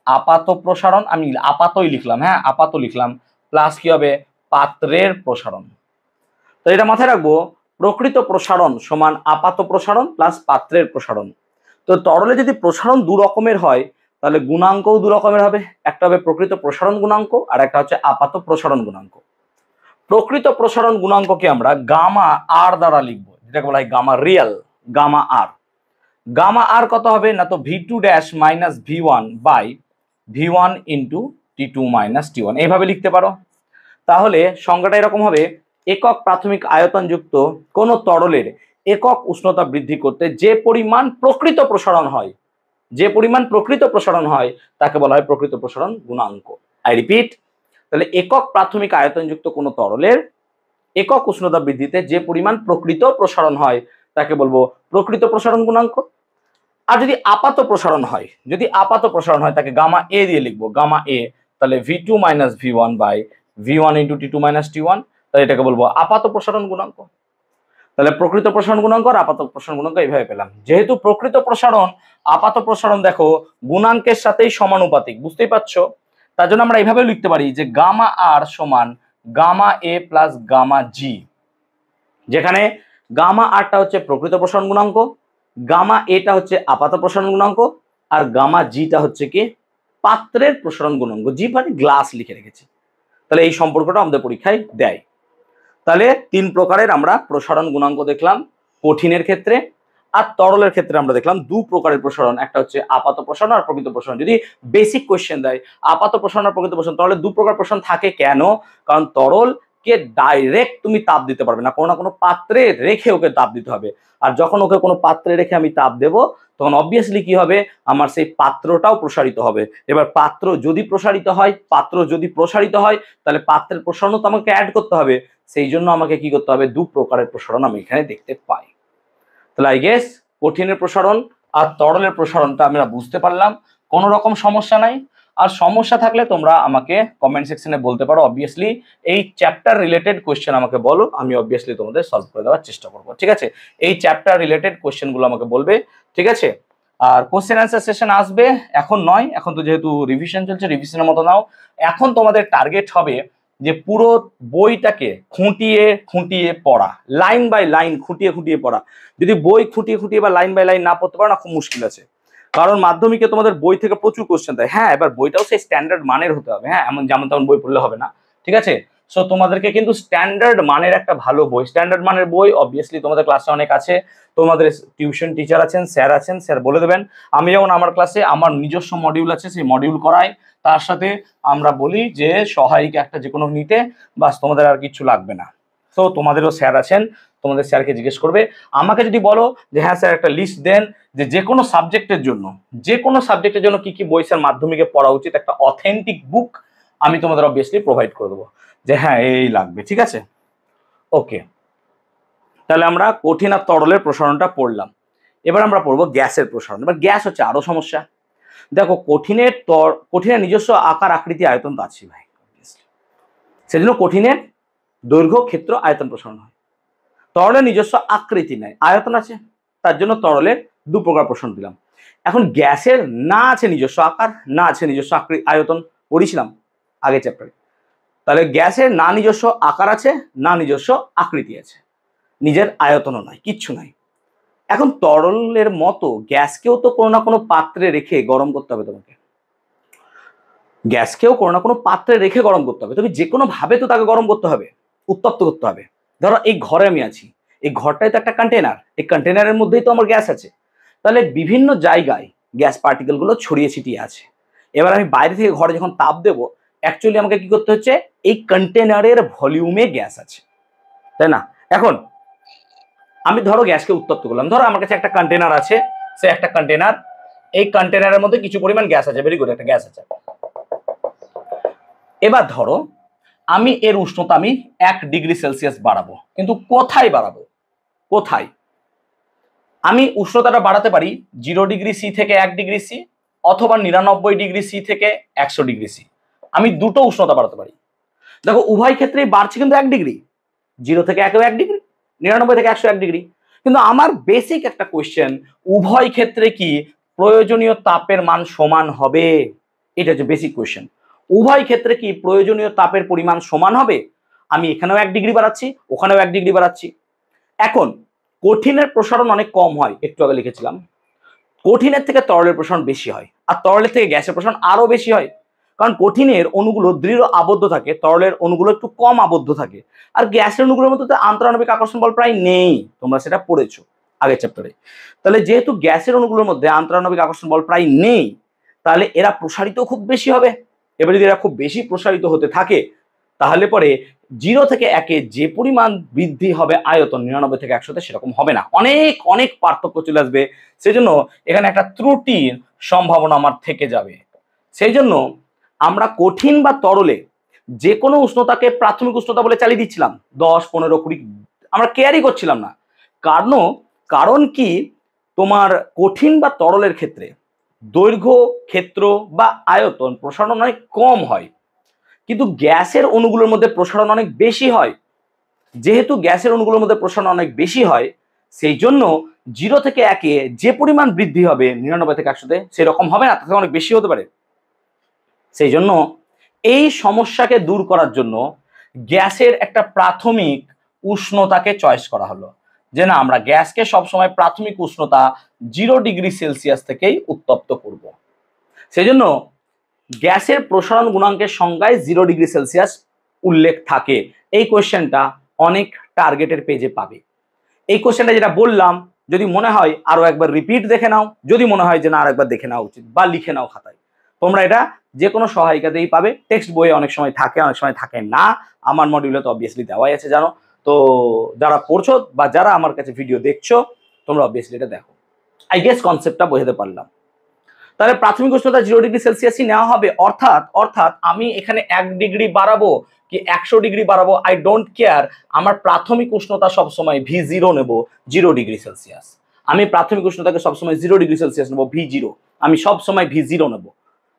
আপাত প্রসারণ। আমি আপাতই লিখলাম, হ্যাঁ আপাত লিখলাম, প্লাস কি হবে, পাত্রের প্রসারণ। তো এটা মাথায় রাখবো, প্রকৃত প্রসারণ সমান আপাত প্রসারণ প্লাস পাত্রের প্রসারণ। তো তরলে যদি প্রসারণ দু রকমের হয়, তাহলে গুণাঙ্কও দু রকমের হবে, একটা হবে প্রকৃত প্রসারণ গুণাঙ্ক আর একটা হচ্ছে আপাত প্রসারণ গুণাঙ্ক। প্রকৃত প্রসারণ গুণাঙ্ককে আমরা গামা আর দ্বারা লিখবো, যেটাকে বলা হয় gamma real, gamma R. Gamma R কত হবে না, তো v2 dash minus v1 by v1 into t2 minus t1, এইভাবে লিখতে পারো। তাহলে সংজ্ঞাটা এরকম হবে, একক প্রাথমিক আয়তন যুক্ত কোন তরলের একক উষ্ণতা বৃদ্ধি করতে যে পরিমাণ প্রকৃত প্রসারণ হয়, যে পরিমাণ প্রকৃত প্রসারণ হয় তাকে বলা হয় প্রকৃত প্রসারণ গুণাঙ্ক। আই রিপিট, তাহলে একক প্রাথমিক আয়তন যুক্ত কোন তরলের একক উষ্ণতা বৃদ্ধিতে যে পরিমাণ প্রকৃত প্রসারণ হয় তাকে বলবো প্রকৃত প্রসারণ গুণাঙ্ক। আর যদি আপাত প্রসারণ হয়, যদি আপাত প্রসারণ হয় তাকে গামা এ দিয়ে লিখবো, গামা এ। তাহলে v2 minus v1 by v1 into t2 minus t1, তাহলে এটাকে বলবো আপাত প্রসারণ গুণাঙ্ক। তাহলে প্রকৃত প্রসারণ গুণাঙ্ক আর আপাত প্রসারণ গুণাঙ্ক এইভাবে পেলাম। যেহেতু প্রকৃত প্রসারণ আপাত প্রসারণ দেখো গুণাঙ্কের সাথেই সমানুপাতিক, বুঝতেই পারছো, তার জন্য আমরা এইভাবে লিখতে পারি যে গামা আর সমান গামা এ প্লাস গামা জি, যেখানে গামা আরটা হচ্ছে প্রকৃত প্রসারণ গুণাঙ্ক, গামা এটা হচ্ছে আপাত প্রসারণ গুণাঙ্ক, আর গামা জিটা হচ্ছে কি পাত্রের প্রসারণ গুণাঙ্ক। জি মানে গ্লাস লিখে রেখেছি। তাহলে এই সম্পর্কটা আমাদের পরীক্ষায় দেয়। তাহলে তিন প্রকারের আমরা প্রসারণ গুণাঙ্ক দেখলাম, কঠিনের ক্ষেত্রে আর তরলের ক্ষেত্রে আমরা দেখলাম দু প্রকারের প্রসারণ, একটা হচ্ছে আপাত প্রসারণ আর প্রকৃত প্রসারণ। যদি বেসিক কোয়েশ্চেন দেয় আপাত প্রসারণ আর প্রকৃত প্রসারণ, তাহলে দু প্রকার প্রসারণ থাকে কেন? কারণ তরলকে ডাইরেক্ট তুমি তাপ দিতে পারবে না, কোনো না কোনো পাত্রে রেখে ওকে তাপ দিতে হবে। আর যখন ওকে কোনো পাত্রে রেখে আমি তাপ দেব তখন অবভিয়াসলি কি হবে, আমার সেই পাত্রটাও প্রসারিত হবে। এবার পাত্র যদি প্রসারিত হয় তাহলে পাত্রের প্রসারণও তো আমাকে অ্যাড করতে হবে, সেই জন্য আমাকে কি করতে হবে, দু প্রকারের প্রসারণ আমি এখানে দেখতে পাই। তাহলে আই গেস কঠিনের প্রসারণ আর তরলের প্রসারণটা আমরা বুঝতে পারলাম, কোনো রকম সমস্যা নাই। আর সমস্যা থাকলে তোমরা আমাকে কমেন্ট সেকশনে বলতে পারো, অবভিয়াসলি এই চ্যাপ্টার রিলেটেড কোয়েশ্চেন আমাকে বলো, আমি অবভিয়াসলি তোমাদের সলভ করে দেওয়ার চেষ্টা করবো, ঠিক আছে? এই চ্যাপ্টার রিলেটেড কোয়েশ্চেনগুলো আমাকে বলবে, ঠিক আছে? আর কোশ্চেন অ্যান্সার সেশন আসবে, এখন নয়, এখন তো যেহেতু রিভিশন চলছে, রিভিশনের মতো নাও। এখন তোমাদের টার্গেট হবে যে পুরো বইটাকে খুঁটিয়ে খুঁটিয়ে পড়া, লাইন বাই লাইন খুঁটিয়ে খুঁটিয়ে পড়া। যদি বই খুঁটিয়ে খুঁটিয়ে বা লাইন বাই লাইন না পড়তে পারো না, খুব মুশকিল আছে। কারণ মাধ্যমিকে তোমাদের বই থেকে প্রচুর কোশ্চেন দেয়, হ্যাঁ, এবার বইটাও সেই স্ট্যান্ডার্ড মানের হতে হবে, হ্যাঁ, এমন যেমন তেমন বই পড়লে হবে না, ঠিক আছে? সো তোমাদেরকে কিন্তু স্ট্যান্ডার্ড মানের একটা ভালো বই, স্ট্যান্ডার্ড মানের বই অবভিয়াসলি তোমাদের ক্লাসে অনেক আছে, তোমাদের টিউশন টিচার আছেন, স্যার বলে দেবেন। আমি যেমন আমার ক্লাসে আমার নিজস্ব মডিউল আছে, সেই মডিউল করাই, তার সাথে আমরা বলি যে সহায়িকা একটা যে কোনো নিতে, বাস তোমাদের আর কিছু লাগবে না। সো তোমাদেরও স্যার আছেন, তোমাদের স্যারকে জিজ্ঞেস করবে। আমাকে যদি বলো যে হ্যাঁ স্যার একটা লিস্ট দেন যে কোনো সাবজেক্টের জন্য কি কি বই স্যার মাধ্যমিকে পড়া উচিত, একটা অথেন্টিক বুক আমি তোমাদের অবভিয়াসলি প্রোভাইড করে দেবো যে হ্যাঁ এই লাগবে, ঠিক আছে? ওকে, তাহলে আমরা কঠিন আর তরলের প্রসারণটা পড়লাম। এবার আমরা পড়বো গ্যাসের প্রসারণ। এবার গ্যাস হচ্ছে আরো সমস্যা। দেখো কঠিনের নিজস্ব আকার আকৃতি আয়তন তো আছে ভাই, সেজন্য কঠিনের দৈর্ঘ্য ক্ষেত্র আয়তন প্রসারণ হয়। তরলের নিজস্ব আকৃতি নাই, আয়তন আছে, তার জন্য তরলের দু প্রকার প্রসারণ দিলাম। এখন গ্যাসের না আছে নিজস্ব আকার, না আছে নিজস্ব আয়তন, পড়িছিলাম আগে চ্যাপ্টারে। তাহলে গ্যাসের না নিজস্ব আকার আছে, না নিজস্ব আকৃতি আছে, নিজের আয়তনও নাই, কিচ্ছু নাই। এখন তরলের মতো গ্যাসকেও তো কোনো না কোনো পাত্রে রেখে গরম করতে হবে তোমাকে, গ্যাসকেও কোনো না কোনো পাত্রে রেখে গরম করতে হবে, তবে যে কোনো ভাবে তো তাকে গরম করতে হবে, উত্তপ্ত করতে হবে। ধরো এই ঘরে আমি আছি, এই ঘরটাই তো একটা কন্টেনার, এই কন্টেনারের মধ্যেই তো আমার গ্যাস আছে, তাহলে বিভিন্ন জায়গায় গ্যাস পার্টিকেল গুলো ছড়িয়ে ছিটিয়ে আছে। এবার আমি বাইরে থেকে ঘরে যখন তাপ দেবো, অ্যাকচুয়ালি আমাকে কি করতে হচ্ছে, এই কন্টেনারের ভলিউমে গ্যাস আছে, তাই না? এখন আমি ধরো গ্যাসকে উত্তপ্ত করলাম, ধরো আমার কাছে একটা কন্টেনার আছে, সে একটা কন্টেনার, এই কন্টেনারের মধ্যে কিছু পরিমাণ গ্যাস আছে, ভেরি গুড, একটা গ্যাস আছে। এবার ধরো আমি এর উষ্ণতা আমি 1 ডিগ্রি সেলসিয়াস বাড়াবো, কিন্তু কোথায় বাড়াবো, কোথায়? আমি উষ্ণতাটা বাড়াতে পারি 0 ডিগ্রি সি থেকে 1 ডিগ্রি সি, অথবা 99 ডিগ্রি সি থেকে 100 ডিগ্রি সি, আমি দুটো উষ্ণতা বাড়াতে পারি। দেখো উভয় ক্ষেত্রেই বাড়ছে কিন্তু 1 ডিগ্রি, 0 থেকে 1 ডিগ্রি, 99 থেকে 101 ডিগ্রি। কিন্তু আমার বেসিক একটা কোয়েশ্চেন, উভয় ক্ষেত্রে কি প্রয়োজনীয় তাপের মান সমান হবে? এটা হচ্ছে বেসিক কোয়েশ্চেন। উভয় ক্ষেত্রে কি প্রয়োজনীয় তাপের পরিমাণ সমান হবে? আমি এখানেও 1 ডিগ্রি বাড়াচ্ছি, ওখানেও 1 ডিগ্রি বাড়াচ্ছি। এখন কঠিনের প্রসারণ অনেক কম হয়, একটু আগে লিখেছিলাম, কঠিনের থেকে তরলের প্রসারণ বেশি হয়, আর তরলের থেকে গ্যাসের প্রসারণ আরো বেশি হয়। কারণ কঠিনের অণুগুলো দৃঢ় আবদ্ধ থাকে, তরলের অণুগুলো একটু কম আবদ্ধ থাকে। আর গ্যাসের অণুগুলোর মধ্যে তো আন্তঃআণবিক আকর্ষণ বল প্রায় নেই, তোমরা সেটা পড়েছো আগের চ্যাপ্টারে। তাহলে যেহেতু গ্যাসের অণুগুলোর মধ্যে আন্তঃআণবিক আকর্ষণ বল প্রায় নেই, তাহলে এরা প্রসারিত খুব বেশি হবে। এবার যদি এরা খুব বেশি প্রসারিত হতে থাকে, তাহলে পরে 0 থেকে 1-এ যে পরিমাণ বৃদ্ধি হবে আয়তন 99 থেকে 100-তে সেরকম হবে না, অনেক অনেক পার্থক্য চলে আসবে। সেজন্য এখানে একটা ত্রুটির সম্ভাবনা আমার থেকে যাবে। সেই জন্য আমরা কঠিন বা তরলে যে কোনো উষ্ণতাকে প্রাথমিক উষ্ণতা বলে চালিয়ে দিচ্ছিলাম, 10, 15, 20, আমরা কেয়ারই করছিলাম না। কারণ কি, তোমার কঠিন বা তরলের ক্ষেত্রে দৈর্ঘ্য, ক্ষেত্র বা আয়তন প্রসারণ অনেক কম হয়, কিন্তু গ্যাসের অণুগুলোর মধ্যে প্রসারণ অনেক বেশি হয়। যেহেতু গ্যাসের অণুগুলোর মধ্যে প্রসারণ অনেক বেশি হয়, সেই জন্য 0 থেকে 1-এ যে পরিমাণ বৃদ্ধি হবে 99 থেকে 100-তে সেরকম হবে না, তার থেকে অনেক বেশি হতে পারে। সেই জন্য এই সমস্যাকে দূর করার জন্য গ্যাসের একটা প্রাথমিক উষ্ণতাকে চয়েস করা হলো, যে না, আমরা গ্যাসকে সবসময় প্রাথমিক উষ্ণতা 0°C থেকেই উত্তপ্ত করব। সেই জন্য গ্যাসের প্রসারণ গুণাঙ্কের সংজ্ঞায় 0°C উল্লেখ থাকে। এই কোয়েশ্চেনটা অনেক টার্গেটের পেজে পাবে। এই কোয়েশ্চেনটা যেটা বললাম, যদি মনে হয় আরো একবার রিপিট দেখে নাও, যদি মনে হয় যে না আরেকবার দেখে নেওয়া উচিত, বা লিখে নাও খাতায়। তোমরা এটা যে কোনো সহায়িকাতেই পাবে, টেক্সট বইয়ে অনেক সময় থাকে, অনেক সময় থাকে না। আমার মডিউলে তো অবভিয়াসলি দেওয়াই আছে, জানো তো। যারা পড়ছো বা যারা আমার কাছে ভিডিও দেখছো, তোমরা অবভিয়াসলি এটা দেখো। আই গেস কনসেপ্টটা বোঝাতে পারলাম। তাহলে প্রাথমিক উষ্ণতা 0°C নেওয়া হবে, অর্থাৎ আমি এখানে 1 ডিগ্রি বাড়াবো কি 100 ডিগ্রি বাড়াবো, আই ডোন্ট কেয়ার। আমার প্রাথমিক উষ্ণতা সবসময় V0 নেব 0°C। আমি প্রাথমিক উষ্ণতাকে সবসময় 0°C নেব V0, আমি সবসময় V0 নেব।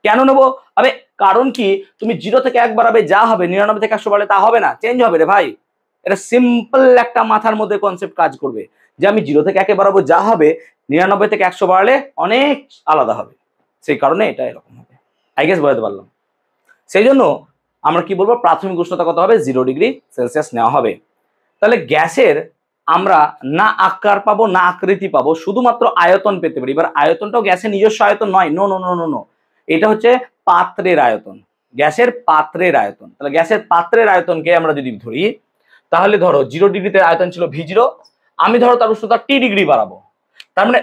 কেন নেব? আরে কারণ কি, তুমি 0 থেকে 1 বাড়াবে যা হবে, 99 থেকে 100 বাড়লে তা হবে না, চেঞ্জ হবে রে ভাই। এটা সিম্পল একটা মাথার মধ্যে কনসেপ্ট কাজ করবে, যে আমি 0 থেকে 1-এ বাড়াবো যা হবে, 99 থেকে 100 বাড়লে অনেক আলাদা হবে। সেই কারণে এটা এরকম হবে। আই গেস বোঝাতে পারলাম। সেই জন্য আমরা কি বলবো, প্রাথমিক উষ্ণতা কত হবে, 0°C নেওয়া হবে। তাহলে গ্যাসের আমরা না আকার পাবো না আকৃতি পাবো, শুধুমাত্র আয়তন পেতে পারি। এবার আয়তনটাও গ্যাসের নিজস্ব আয়তন নয়, no no no no no, এটা হচ্ছে পাত্রের আয়তন, গ্যাসের পাত্রের আয়তন। তাহলে গ্যাসের পাত্রের আয়তনকে আমরা যদি ধরি, তাহলে ধরো 0°তে আয়তন ছিল V0, আমি ধরো তার উষ্ণতা T ডিগ্রি বাড়াবো। তার মানে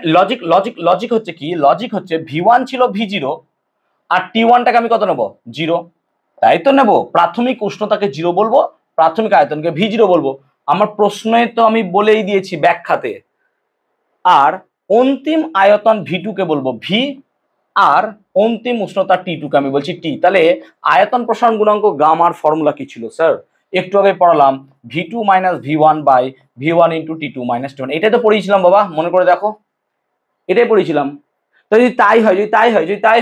লজিক হচ্ছে কি, লজিক হচ্ছে V1 ছিল V0 আর T1টাকে আমি কত নেব, 0। তাই তো নেব, প্রাথমিক উষ্ণতাকে 0 বলবো, প্রাথমিক আয়তনকে V0 বলবো। আমার প্রশ্নে তো আমি বলেই দিয়েছি ব্যাখ্যাতে। আর অন্তিম আয়তন V2 কে বলবো V, আর অন্তিম উষ্ণতা T2 কে আমি বলছি T। তাহলে আয়তন প্রসারণ গুণাঙ্ক গামার ফর্মুলা কি ছিল স্যার? একটু আগে পড়ালাম, V2 - V1 by V1 × T2 - T1। এটাই তো পড়িয়েছিলাম বাবা, মনে করে দেখো, এটাই পড়িয়েছিলাম। তো যদি তাই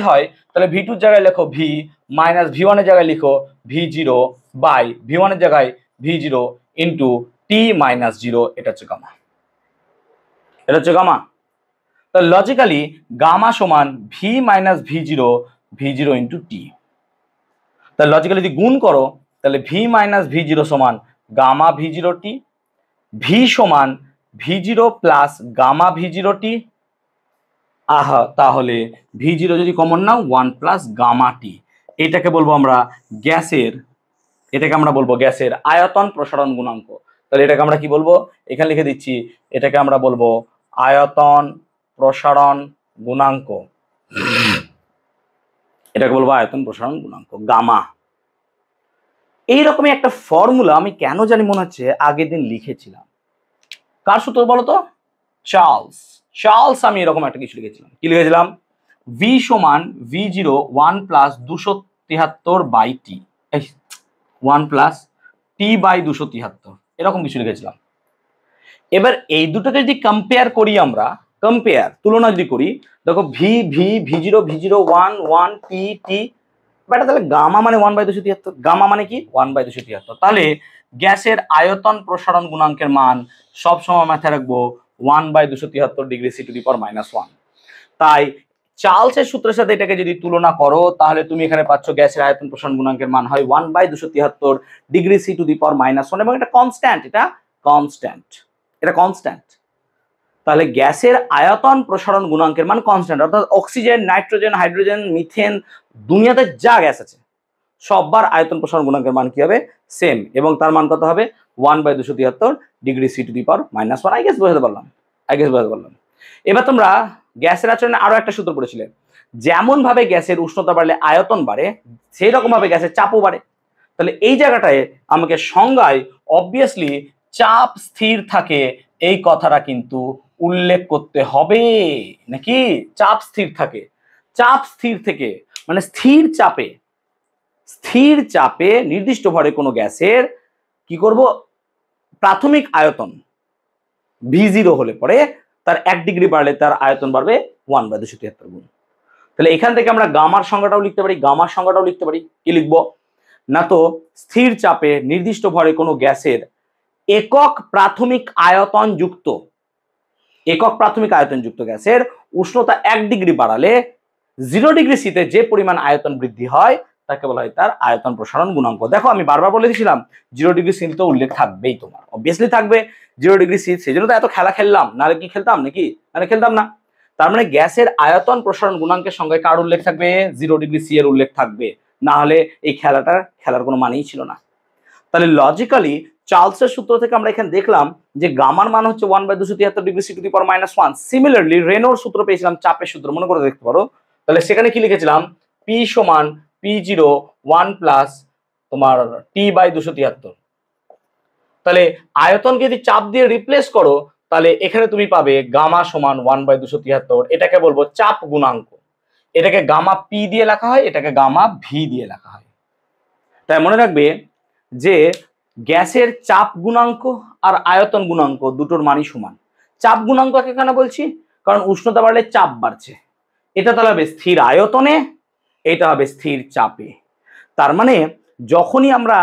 হয় তাহলে V2 এর জায়গায় লেখো V, -V1 এর জায়গায় লিখো V0 বাই V1 এর জায়গায় V0 × T - 0। এটা হচ্ছে গামা, এটা হচ্ছে গামা। তাহলে লজিক্যালি গামা সমান V - V0 × T। তাহলে লজিক্যালি যদি গুণ করো, তাহলে V - V0 সমান গামা V0T, V সমান V0 প্লাস গামা V0T। আহা, তাহলে V0 যদি কমন নাও 1 প্লাস গামা T। এটাকে বলবো আমরা গ্যাসের, এটাকে আমরা বলবো গ্যাসের আয়তন প্রসারণ গুণাঙ্ক। তাহলে এটাকে আমরা কি বলবো, এখানে লিখে দিচ্ছি, এটাকে আমরা বলবো আয়তন প্রসারণ গুণাঙ্ক। এটাকে বলবো আয়তন প্রসারণ গুণাঙ্ক গামা। এইরকমই একটা ফর্মুলা আমি কেন জানি মনে হচ্ছে আগের দিন লিখেছিলাম। কার সূত্র বলো তো? চার্লস। আমি এরকম একটা কিছু লিখেছিলাম। কি লিখেছিলাম? V সমান V0 1 plus 273 by T, 1 plus T by 273, এরকম কিছু লিখেছিলাম। এবার এই দুটোকে যদি কম্পেয়ার করি, আমরা তুলনা যদি করি, দেখো V0 1 1 T T, বেটা তাহলে গামা মানে 1/273, গামা মানে কি 1/273। তাহলে গ্যাসের আয়তন প্রসারণ গুণাঙ্কের মান সবসময় মাথায় রাখবো 1/273°C⁻1। তাই চার্লসের সূত্রের সাথে এটাকে যদি তুলনা করো, তাহলে তুমি এখানে পাচ্ছ গ্যাসের আয়তন প্রসারণ গুণাঙ্কের মান হয় 1/273°C⁻1, এবং এটা কনস্ট্যান্ট, এটা কনস্ট্যান্ট। তাহলে গ্যাসের আয়তন প্রসারণ গুণাঙ্কের মান কনস্ট্যান্ট, অর্থাৎ অক্সিজেন, নাইট্রোজেন, হাইড্রোজেন, মিথেন, দুনিয়াতে যা গ্যাস আছে সববার আয়তন প্রসারণ গুণাঙ্কের মান কি হবে? সেম, এবং তার মান কত হবে? 1/273 degree C to the power -1। I guess বোঝাতে পারলাম, এবার তোমরা গ্যাসের আচরণে আরো একটা সূত্র পড়েছিলে, যেমন ভাবে গ্যাসের উষ্ণতা বাড়লে আয়তন বাড়ে, সেই রকম ভাবে গ্যাসের চাপও বাড়ে। তাহলে এই জায়গাটায় আমাকে সংজ্ঞায় অবভিয়াসলি চাপ স্থির থাকে এই কথাটা কিন্তু উল্লেখ করতে হবে, নাকি? চাপ স্থির থাকে, চাপ স্থির থেকে মানে স্থির চাপে নির্দিষ্ট ভরে কোনো গ্যাসের কি করব? প্রাথমিক আয়তন V0 হলে পরে তার 1 ডিগ্রি বাড়লে তার আয়তন বাড়বে 1/273 গুণ। তাহলে এখান থেকে আমরা গামার সংজ্ঞাটাও লিখতে পারি। কি লিখবো? না তো স্থির চাপে নির্দিষ্ট ভরে কোনো গ্যাসের একক প্রাথমিক আয়তন যুক্ত গ্যাসের উষ্ণতা 1 ডিগ্রি বাড়ালে 0 ডিগ্রি সিতে যে পরিমাণ আয়তন বৃদ্ধি হয় তাকে বলা হয় তার আয়তন প্রসারণ গুণাঙ্ক। দেখো আমি বারবার বলে দিয়েছিলাম 0 ডিগ্রি সি তো উল্লেখ থাকবেই, তোমার অবভিয়াসলি থাকবে 0 ডিগ্রি সি, সেই জন্য তো এত খেলা খেললাম, নাহলে কি খেলতাম নাকি? নাহলে খেলতাম না। তার মানে গ্যাসের আয়তন প্রসারণ গুণাঙ্কের সংজ্ঞায় কার উল্লেখ থাকবে? 0 ডিগ্রি সি এর উল্লেখ থাকবে, না হলে এই খেলার কোনো মানেই ছিল না। তাহলে লজিক্যালি চার্লসের সূত্র থেকে আমরা এখানে দেখলাম যে গামার মান হচ্ছে 1/273 degree C to the power -1। Similarly রেনোর সূত্র পেয়েছিলাম, চাপের সূত্র, মনে করে দেখতে পারো। তাহলে সেখানে কি লিখেছিলাম? P সমান P0 1 প্লাস তোমার T/273। তাহলে আয়তনকে যদি চাপ দিয়ে রিপ্লেস করো তাহলে এখানে তুমি পাবে গামা সমান 1/273। এটাকে বলবো চাপ গুণাঙ্ক, এটাকে গামা P দিয়ে লেখা হয়, এটাকে গামা V দিয়ে লেখা হয়। তাই মনে রাখবে যে গ্যাসের চাপ গুণাঙ্ক আর আয়তন গুণাঙ্ক দুটোর মানই সমান। চাপ গুণাঙ্ক কেন বলছি? কারণ উষ্ণতা বাড়লে চাপ বাড়ছে, এটা তাহলে হবে স্থির আয়তনে, এটা হবে স্থির চাপে। তার মানে যখনই আমরা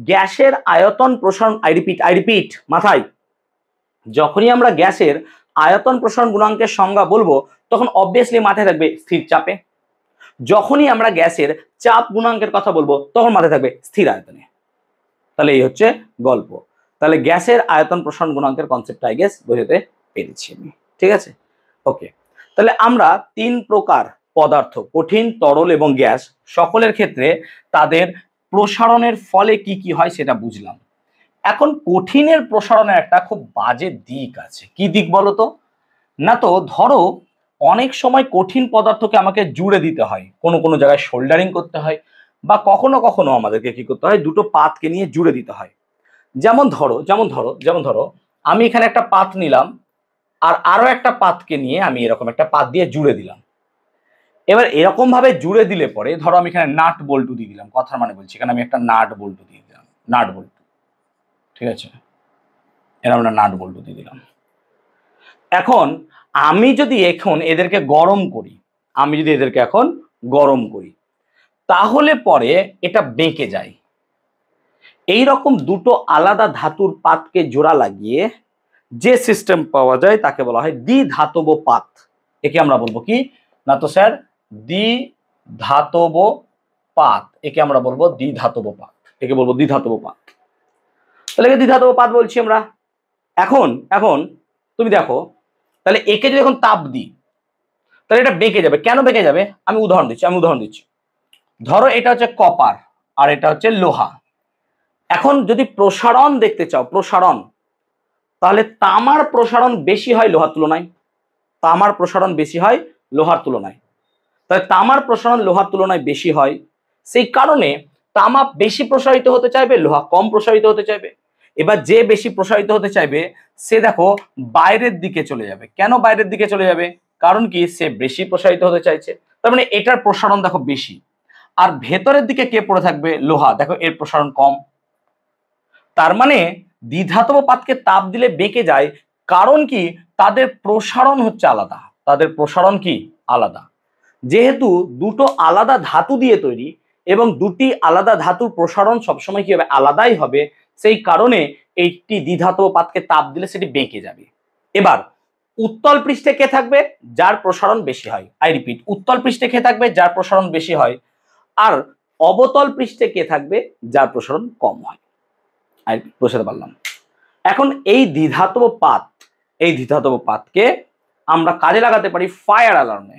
গ্যাসের আয়তন প্রসারণ, আই রিপিট মাথায়, যখনই আমরা গ্যাসের আয়তন প্রসারণ গুণাঙ্কের সংজ্ঞা বলবো তখন অবভিয়াসলি মাথায় থাকবে স্থির চাপে। যখনই আমরা গ্যাসের চাপ গুণাঙ্কের কথা বলবো তখন মাথায় থাকবে স্থির আয়তনে। তাহলে এই হচ্ছে গল্প। তাহলে গ্যাসের আয়তন প্রসারণ গুণাঙ্কের কনসেপ্ট আই গেস বোঝাতে পেরেছি আমি, ঠিক আছে? ওকে, তাহলে আমরা 3 প্রকার পদার্থ, কঠিন, তরল এবং গ্যাস, সকলের ক্ষেত্রে তাদের প্রসারণের ফলে কি কি হয় সেটা বুঝলাম। এখন কঠিনের প্রসারণের একটা খুব বাজে দিক আছে। কি দিক বলো তো? না তো ধরো অনেক সময় কঠিন পদার্থকে আমাকে জুড়ে দিতে হয়, কোনো জায়গায় শোল্ডারিং করতে হয়, বা কখনো কখনো আমাদেরকে কি করতে হয়? দুটো পাতকে নিয়ে জুড়ে দিতে হয়। যেমন ধরো আমি এখানে একটা পাত নিলাম আর আরো একটা পাতকে নিয়ে আমি এরকম একটা পাত দিয়ে জুড়ে দিলাম। এবার এরকম ভাবে জুড়ে দিলে পরে ধরো আমি এখানে নাট বল্টু দিয়ে দিলাম, কথার মানে বলছি, এখানে আমি একটা নাট বল্টু দিয়ে দিলাম, ঠিক আছে? এরকম একটা নাট বল্টু দিয়ে দিলাম। এখন আমি যদি এদেরকে গরম করি, তাহলে পরে এটা বেঁকে যায়। এই রকম দুটো আলাদা ধাতুর পাতকে জোড়া লাগিয়ে যে সিস্টেম পাওয়া যায় তাকে বলা হয় দ্বিধাতব পাত। একে আমরা বলবো কি? না তো স্যার দ্বিধাতব পাত, একে আমরা বলবো দ্বিধাতব পাত, তাহলে দ্বিধাতব পাত বলছি আমরা। এখন তুমি দেখো, তাহলে একে যদি এখন তাপ দিই তাহলে এটা বেঁকে যাবে। কেন বেঁকে যাবে? আমি উদাহরণ দিচ্ছি। ধরো এটা হচ্ছে কপার আর এটা হচ্ছে লোহা। এখন যদি প্রসারণ দেখতে চাও, তাহলে তামার প্রসারণ বেশি হয় লোহার তুলনায়, তাহলে তামার প্রসারণ লোহার তুলনায় বেশি হয়। সেই কারণে তামা বেশি প্রসারিত হতে চাইবে, লোহা কম প্রসারিত হতে চাইবে। এবার যে বেশি প্রসারিত হতে চাইবে সে দেখো বাইরের দিকে চলে যাবে। কেন বাইরের দিকে চলে যাবে? কারণ কি? সে বেশি প্রসারিত হতে চাইছে, তার মানে এটার প্রসারণ দেখো বেশি। আর ভেতরের দিকে কে পড়ে থাকবে? লোহা, দেখো এর প্রসারণ কম। তার মানে দ্বিধাতব পাতকে তাপ দিলে বেঁকে যায়, কারণ কি? তাদের প্রসারণ হচ্ছে আলাদা। যেহেতু দুটো আলাদা ধাতু দিয়ে তৈরি এবং দুটি আলাদা ধাতুর প্রসারণ সবসময় কি হবে? আলাদাই হবে। সেই কারণে একটি দ্বিধাতব পাতকে তাপ দিলে সেটি বেঁকে যাবে। এবার উত্তল পৃষ্ঠে কে থাকবে? যার প্রসারণ বেশি হয়। আই রিপিট, উত্তল পৃষ্ঠে কে থাকবে? যার প্রসারণ বেশি হয়। আর অবতল পৃষ্ঠে কে থাকবে? যার প্রসারণ কম হয়। বোঝাতে পারলাম? এখন এই দ্বিধাতব পাত এই দ্বিধাতব পাতকে আমরা কাজে লাগাতে পারি ফায়ার অ্যালার্মে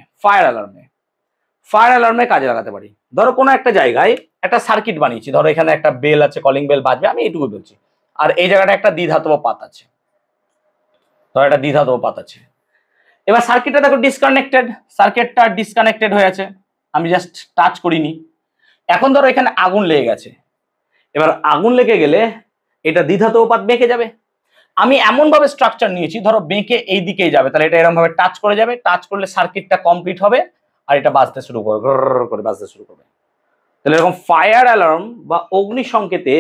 কাজে লাগাতে পারি। ধরো কোনো একটা জায়গায় একটা সার্কিট বানিয়েছি, ধরো এখানে একটা বেল আছে, কলিং বেল বাজবে, আমি এইটুকু বলছি, আর এই জায়গাটা একটা দ্বিধাতব পাত আছে, ধরো একটা দ্বিধাতব পাত আছে। এবার সার্কিটটা দেখো সার্কিটটা ডিসকানেক্টেড হয়ে আছে, আমি জাস্ট টাচ করিনি। এখন ধরো এখানে আগুন লেগে গেছে, এবার আগুন লেগে গেলে এটা দ্বিধাতব পাত বেঁকে যাবে। আমি এমন ভাবে স্ট্রাকচার নিয়েছি, ধরো বেঁকে এই দিকেই যাবে, তাহলে এটা এরকম ভাবে টাচ করে যাবে, টাচ করলে সার্কিটটা কমপ্লিট হবে আর এটা বাজতে শুরু করবে, করে বাজতে শুরু করবে। তাহলে এরকম ফায়ার অ্যালার্ম বা অগ্নি সংকেতে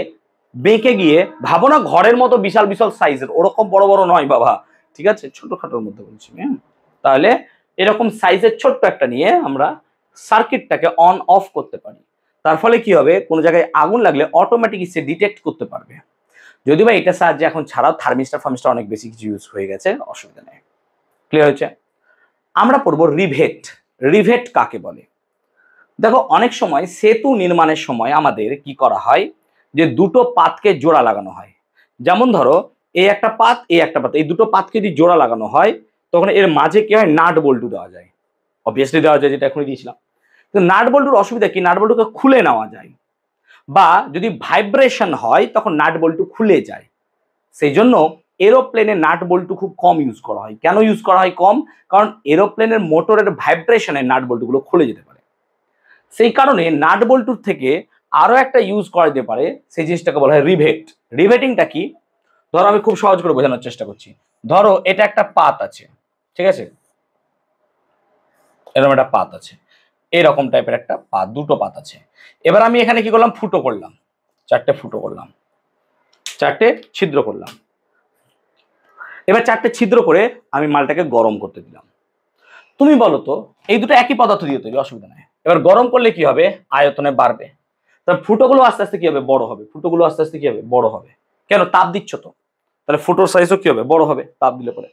বেঁকে গিয়ে, ভাবো না ঘরের মতো বিশাল বিশাল সাইজের, ওরকম বড় বড় নয় বাবা, ঠিক আছে, ছোটখাটোর মধ্যে বলছি। তাহলে এরকম সাইজের ছোট্ট একটা নিয়ে আমরা সার্কিটটাকে অন অফ করতে পারি। তার ফলে কি হবে, কোনো জায়গায় আগুন লাগলে অটোমেটিক সে ডিটেক্ট করতে পারবে। যদিও বা এটা সাহায্যে এখন ছাড়াও থার্মিস্টার অনেক বেশি কিছু ইউজ হয়ে গেছে, অসুবিধা নেই। ক্লিয়ার হয়েছে? আমরা পড়বো রিভেট কাকে বলে। দেখো অনেক সময় সেতু নির্মাণের সময় আমাদের কি করা হয়, যে দুটো পাতকে জোড়া লাগানো হয়। যেমন ধরো এই একটা পাত, এই দুটো পাতকে যদি জোড়া লাগানো হয়, তখন এর মাঝে কি হয়, নাট বল্টু দেওয়া যায়, অবভিয়াসলি দেওয়া যায়, যেটা এখনই দিয়েছিলাম। তো নাট বল্টুর অসুবিধা কি, নাট বল্টুকে খুলে নেওয়া যায়, বা যদি ভাইব্রেশন হয় তখন নাট বল্টু খুলে যায়। সেই জন্য এরোপ্লেনে নাট বল্টু খুব কম ইউজ করা হয়। কেন ইউজ করা হয় কম? কারণ এরোপ্লেনের মোটরের ভাইব্রেশনে নাট বল্টুগুলো খুলে যেতে পারে। সেই কারণে নাট বল্টুর থেকে আরো একটা ইউজ করা যেতে পারে, সেই জিনিসটাকে বলা হয় রিভেটিংটা কি? ধরো আমি খুব সহজ করে বোঝানোর চেষ্টা করছি। ধরো এটা একটা পাত আছে, ঠিক আছে, এরকম একটা পাত আছে, এরকম টাইপের একটা পাত, দুটো পাত আছে। এবার আমি এখানে কি করলাম, ফুটো করলাম, চারটে ছিদ্র করলাম। এবার চারটে ছিদ্র করে আমি মালটাকে গরম করতে দিলাম। তুমি বলো তো, এই দুটো একই পদার্থ দিয়ে তৈরি, অসুবিধা নেই। এবার গরম করলে কি হবে, আয়তনে বাড়বে, তাহলে ফুটোগুলো আস্তে আস্তে কি হবে, বড় হবে। কেন? তাপ দিচ্ছ তো, তাহলে ফুটোর সাইজও কি হবে, বড় হবে তাপ দিলে পরে।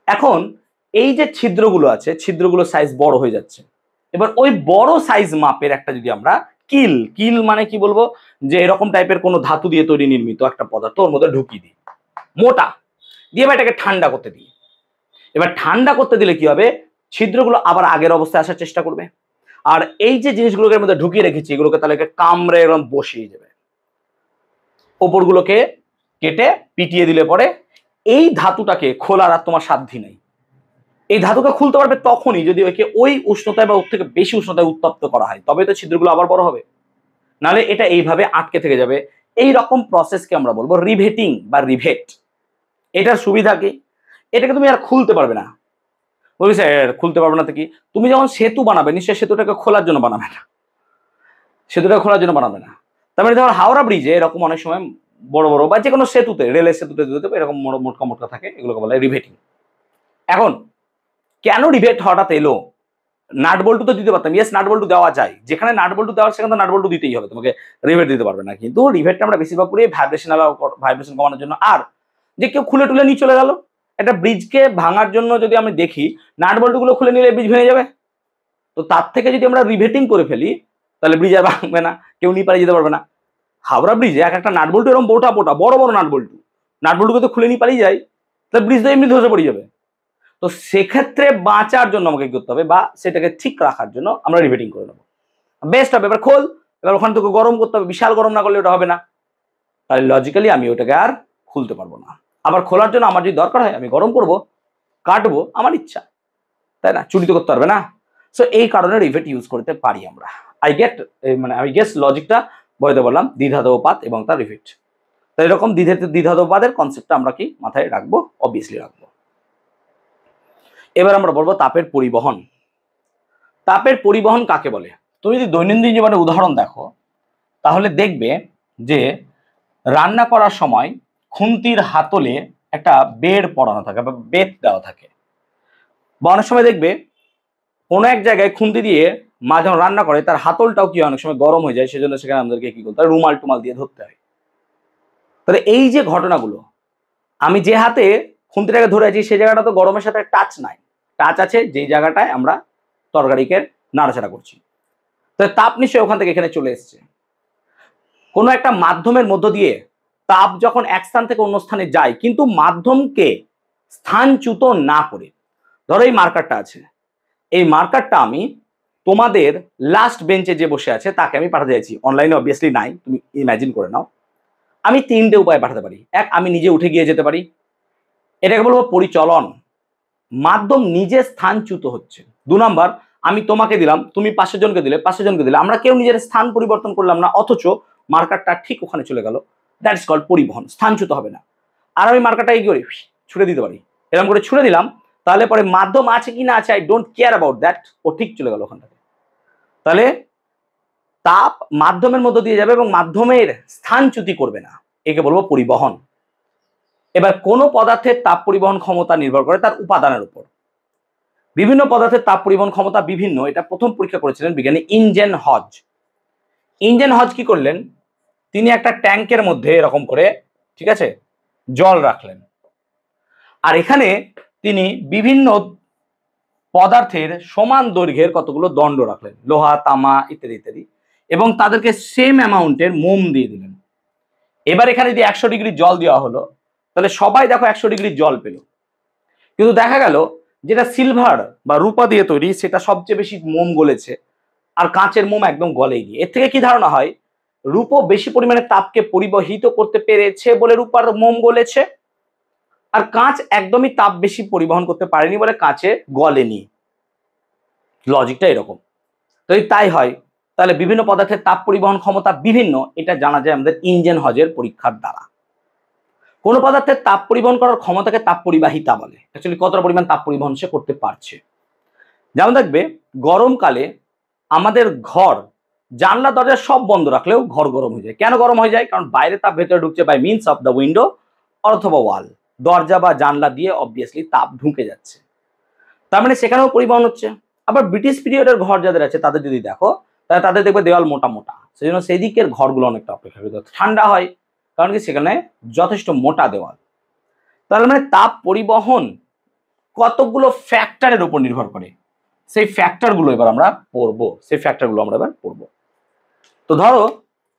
এখন এই যে ছিদ্রগুলো আছে, ছিদ্রগুলো সাইজ বড় হয়ে যাচ্ছে। এবার ওই বড় সাইজ মাপের একটা যদি আমরা কিল মানে কি বলবো, যে এরকম টাইপের কোনো ধাতু দিয়ে তৈরি নির্মিত একটা পদার্থ ওর মধ্যে ঢুকিয়ে দিই, মোটা দিয়ে এটাকে ঠান্ডা করতে দিই। এবার ঠান্ডা করতে দিলে কি হবে, ছিদ্রগুলো আবার আগের অবস্থায় আসার চেষ্টা করবে, আর এই যে জিনিসগুলোকে এর মধ্যে ঢুকিয়ে রেখেছি এগুলোকে তাহলে কামড়ে এরকম বসিয়ে যাবে। ওপরগুলোকে কেটে পিটিয়ে দিলে পরে এই ধাতুটাকে খোলার আর তোমার সাধ্য নেই। এই ধাতুকে খুলতে পারবে তখনই যদি ওকে ওই উষ্ণতায় বা ওর থেকে বেশি উষ্ণতায় উত্তপ্ত করা হয়, তবে তো ছিদ্রগুলো আবার বড় হবে, নাহলে এটা এইভাবে আটকে থেকে যাবে। এই রকম প্রসেসকে আমরা বলবো রিভেটিং বা রিভেট। এটার সুবিধা কি, এটাকে তুমি আর খুলতে পারবে না। বলবি স্যার খুলতে পারবে না তো কি, তুমি যখন সেতু বানাবে নিশ্চয়ই সেতুটাকে খোলার জন্য বানাবে না, তার মানে ধর হাওড়া ব্রিজে এরকম অনেক সময় বড় বড় বা যে কোনো সেতুতে, রেলের সেতুতে এরকম মোটকা থাকে, এগুলোকে বলে রিভেটিং। এখন কেন রিভেট হঠাৎ এলো? নাট বল্টু তো দিতে পারতাম, ইয়েস নাট বল্টু দেওয়া যায়, যেখানে নাট বল্টু দেওয়া সেখানে তো নাট বল্টু দিতেই হবে, তোমাকে রিভেট দিতে পারবে না। কিন্তু রিভেটটা আমরা বেশিরভাগ করি ভাইব্রেশন কমানোর জন্য। আর যে কেউ খুলে টুলে নিয়ে চলে গেল, একটা ব্রিজকে ভাঙার জন্য যদি আমি দেখি নাট বল্টুগুলো খুলে নিলে ব্রিজ ভেঙে যাবে, তো তার থেকে যদি আমরা রিভেটিং করে ফেলি তাহলে ব্রিজ আর ভাঙবে না, কেউ নিয়ে পালিয়ে যেতে পারবে না। হাওড়া ব্রিজে এক একটা নাট বল্টু এরকম বড় বড় নাট বল্টুকে তো খুলে নিয়ে পালিয়ে যায়, তাহলে ব্রিজ তো এমনি ধসে পড়ে যাবে। তো সেক্ষেত্রে বাঁচার জন্য আমাকে কি করতে হবে, বা সেটাকে ঠিক রাখার জন্য আমরা রিভেটিং করে নেবো, বেস্ট হবে। এবার খোল, এবার ওখানে তোকে গরম করতে হবে, বিশাল গরম না করলে ওটা হবে না, তাহলে লজিক্যালি আমি ওটাকে আর খুলতে পারবো না। আবার খোলার জন্য আমার যদি দরকার হয় আমি গরম করবো, কাটবো, আমার ইচ্ছা, তাই না, চুরি তো করতে পারবে না। সো এই কারণে রিভেট ইউজ করতে পারি আমরা। আই গেস লজিকটা বলতে বললাম, দ্বিধাতব পাত এবং তার রিভেট। তো এরকম দ্বিধাতব পাতের কনসেপ্টটা আমরা কি মাথায় রাখবো, অবভিয়াসলি রাখবো। এবার আমরা বলবো তাপের পরিবহন কাকে বলে। তুমি যদি দৈনন্দিন জীবনে উদাহরণ দেখো তাহলে দেখবে যে রান্না করার সময় খুন্তির হাতলে একটা বেড় পড়ানো থাকে বা বেত দেওয়া থাকে, বা অনেক সময় দেখবে কোনো এক জায়গায় খুন্তি দিয়ে মা যখন রান্না করে তার হাতলটাও কি অনেক সময় গরম হয়ে যায়, সেজন্য সেখানে আমাদেরকে কি করতে হয়, রুমাল টুমাল দিয়ে ধরতে হয়। তাহলে এই যে ঘটনাগুলো, আমি যে হাতে খুন্তিটাকে ধরে আছি সেই জায়গাটা তো গরমের সাথে টাচ নাই, টাচ আছে যেই জায়গাটায় আমরা তরকারিকে নাড়াচাড়া করছি, তাহলে তাপ নিশ্চয়ই ওখান থেকে এখানে চলে এসছে। কোনো একটা মাধ্যমের মধ্য দিয়ে তাপ যখন এক স্থান থেকে অন্য স্থানে যায়, কিন্তু মাধ্যমকে স্থানচ্যুত না করে। ধরো এই মার্কারটা আছে, এই মার্কারটা আমি তোমাদের লাস্ট বেঞ্চে যে বসে আছে তাকে আমি পাঠাতে চাইছি। অনলাইনে অবভিয়াসলি নাই, তুমি ইমাজিন করে নাও। আমি তিনটে উপায়ে পাঠাতে পারি। এক, আমি নিজে উঠে গিয়ে যেতে পারি, এটাকে বলবো পরিচলন, মাধ্যম নিজে স্থানচ্যুত হচ্ছে। 2 নাম্বার, আমি তোমাকে দিলাম, তুমি 5 জনকে দিলে, 5 জনকে দিলে, আমরা কেউ নিজের স্থান পরিবর্তন করলাম না, অথচ মার্কারটা ঠিক ওখানে চলে গেল। দ্যাট ইজ কল্ড পরিবহন, স্থানচ্যুত হবে না। আর আমি মার্কারটা কি করি, ছুড়ে দিতে পারি, এরকম করে ছুড়ে দিলাম, তাহলে পরে মাধ্যম আছে কি না আছে I don't care about that, ও ঠিক চলে গেল ওখান থেকে। তাহলে তাপ মাধ্যমের মধ্য দিয়ে যাবে এবং মাধ্যমের স্থানচ্যুতি করবে না, একে বলবো পরিবহন। এবার কোন পদার্থের তাপ পরিবহন ক্ষমতা নির্ভর করে তার উপাদানের উপর। বিভিন্ন পদার্থের তাপ পরিবহন ক্ষমতা বিভিন্ন, এটা প্রথম পরীক্ষা করেছিলেন বিজ্ঞানী ইনজেন হজ। ইনজেন হজ কি করলেন, তিনি একটা ট্যাঙ্কের মধ্যে এরকম করে, ঠিক আছে, জল রাখলেন, আর এখানে তিনি বিভিন্ন পদার্থের সমান দৈর্ঘ্যের কতগুলো দণ্ড রাখলেন, লোহা, তামা ইত্যাদি ইত্যাদি, এবং তাদেরকে সেম অ্যামাউন্টের মোম দিয়ে দিলেন। এবার এখানে যদি 100 ডিগ্রি জল দেওয়া হলো, তাহলে সবাই দেখো 100 ডিগ্রি জল পেল, কিন্তু দেখা গেল যেটা সিলভার বা রূপা দিয়ে তৈরি সেটা সবচেয়ে বেশি মোম গলেছে, আর কাঁচের মোম একদম গলেনি। এর থেকে কি ধারণা হয়, রূপো বেশি পরিমাণে তাপকে পরিবহিত করতে পেরেছে বলে রূপার মোম গলেছে, আর কাঁচ একদমই তাপ বেশি পরিবহন করতে পারেনি বলে কাঁচে গলেনি। লজিকটা এরকম। যদি তাই হয় তাহলে বিভিন্ন পদার্থের তাপ পরিবহন ক্ষমতা বিভিন্ন, এটা জানা যায় আমাদের ইনজেন হজের পরীক্ষার দ্বারা। কোন পদার্থের তাপ পরিবহন করার ক্ষমতাকে তাপ পরিবাহিতা বলে, অ্যাকচুয়ালি কতটা পরিমাণ তাপ পরিবহন সে করতে পারছে। যেমন দেখবে গরমকালে আমাদের ঘর জানলা দরজা সব বন্ধ রাখলেও ঘর গরম হয়ে যায়। কেন গরম হয়ে যায়, কারণ বাইরে তাপ ভেতরে ঢুকছে by means of the window অথবা ওয়াল, দরজা বা জানলা দিয়ে অবভিয়াসলি তাপ ঢুকে যাচ্ছে, তার মানে সেখানেও পরিবহন হচ্ছে। আবার ব্রিটিশ পিরিয়ডের ঘর যাদের আছে তাদের যদি দেখো, তাহলে তাদের দেখবে দেওয়াল মোটা মোটা, সেই জন্য সেই দিকের ঘরগুলো অনেকটা অপেক্ষাকৃত ঠান্ডা হয়, কারণ কি সেখানে যথেষ্ট মোটা দেওয়াল। তার মানে তাপ পরিবহন কতগুলো ফ্যাক্টরের উপর নির্ভর করে, সেই ফ্যাক্টরগুলো এবার আমরা পড়বো, তো ধরো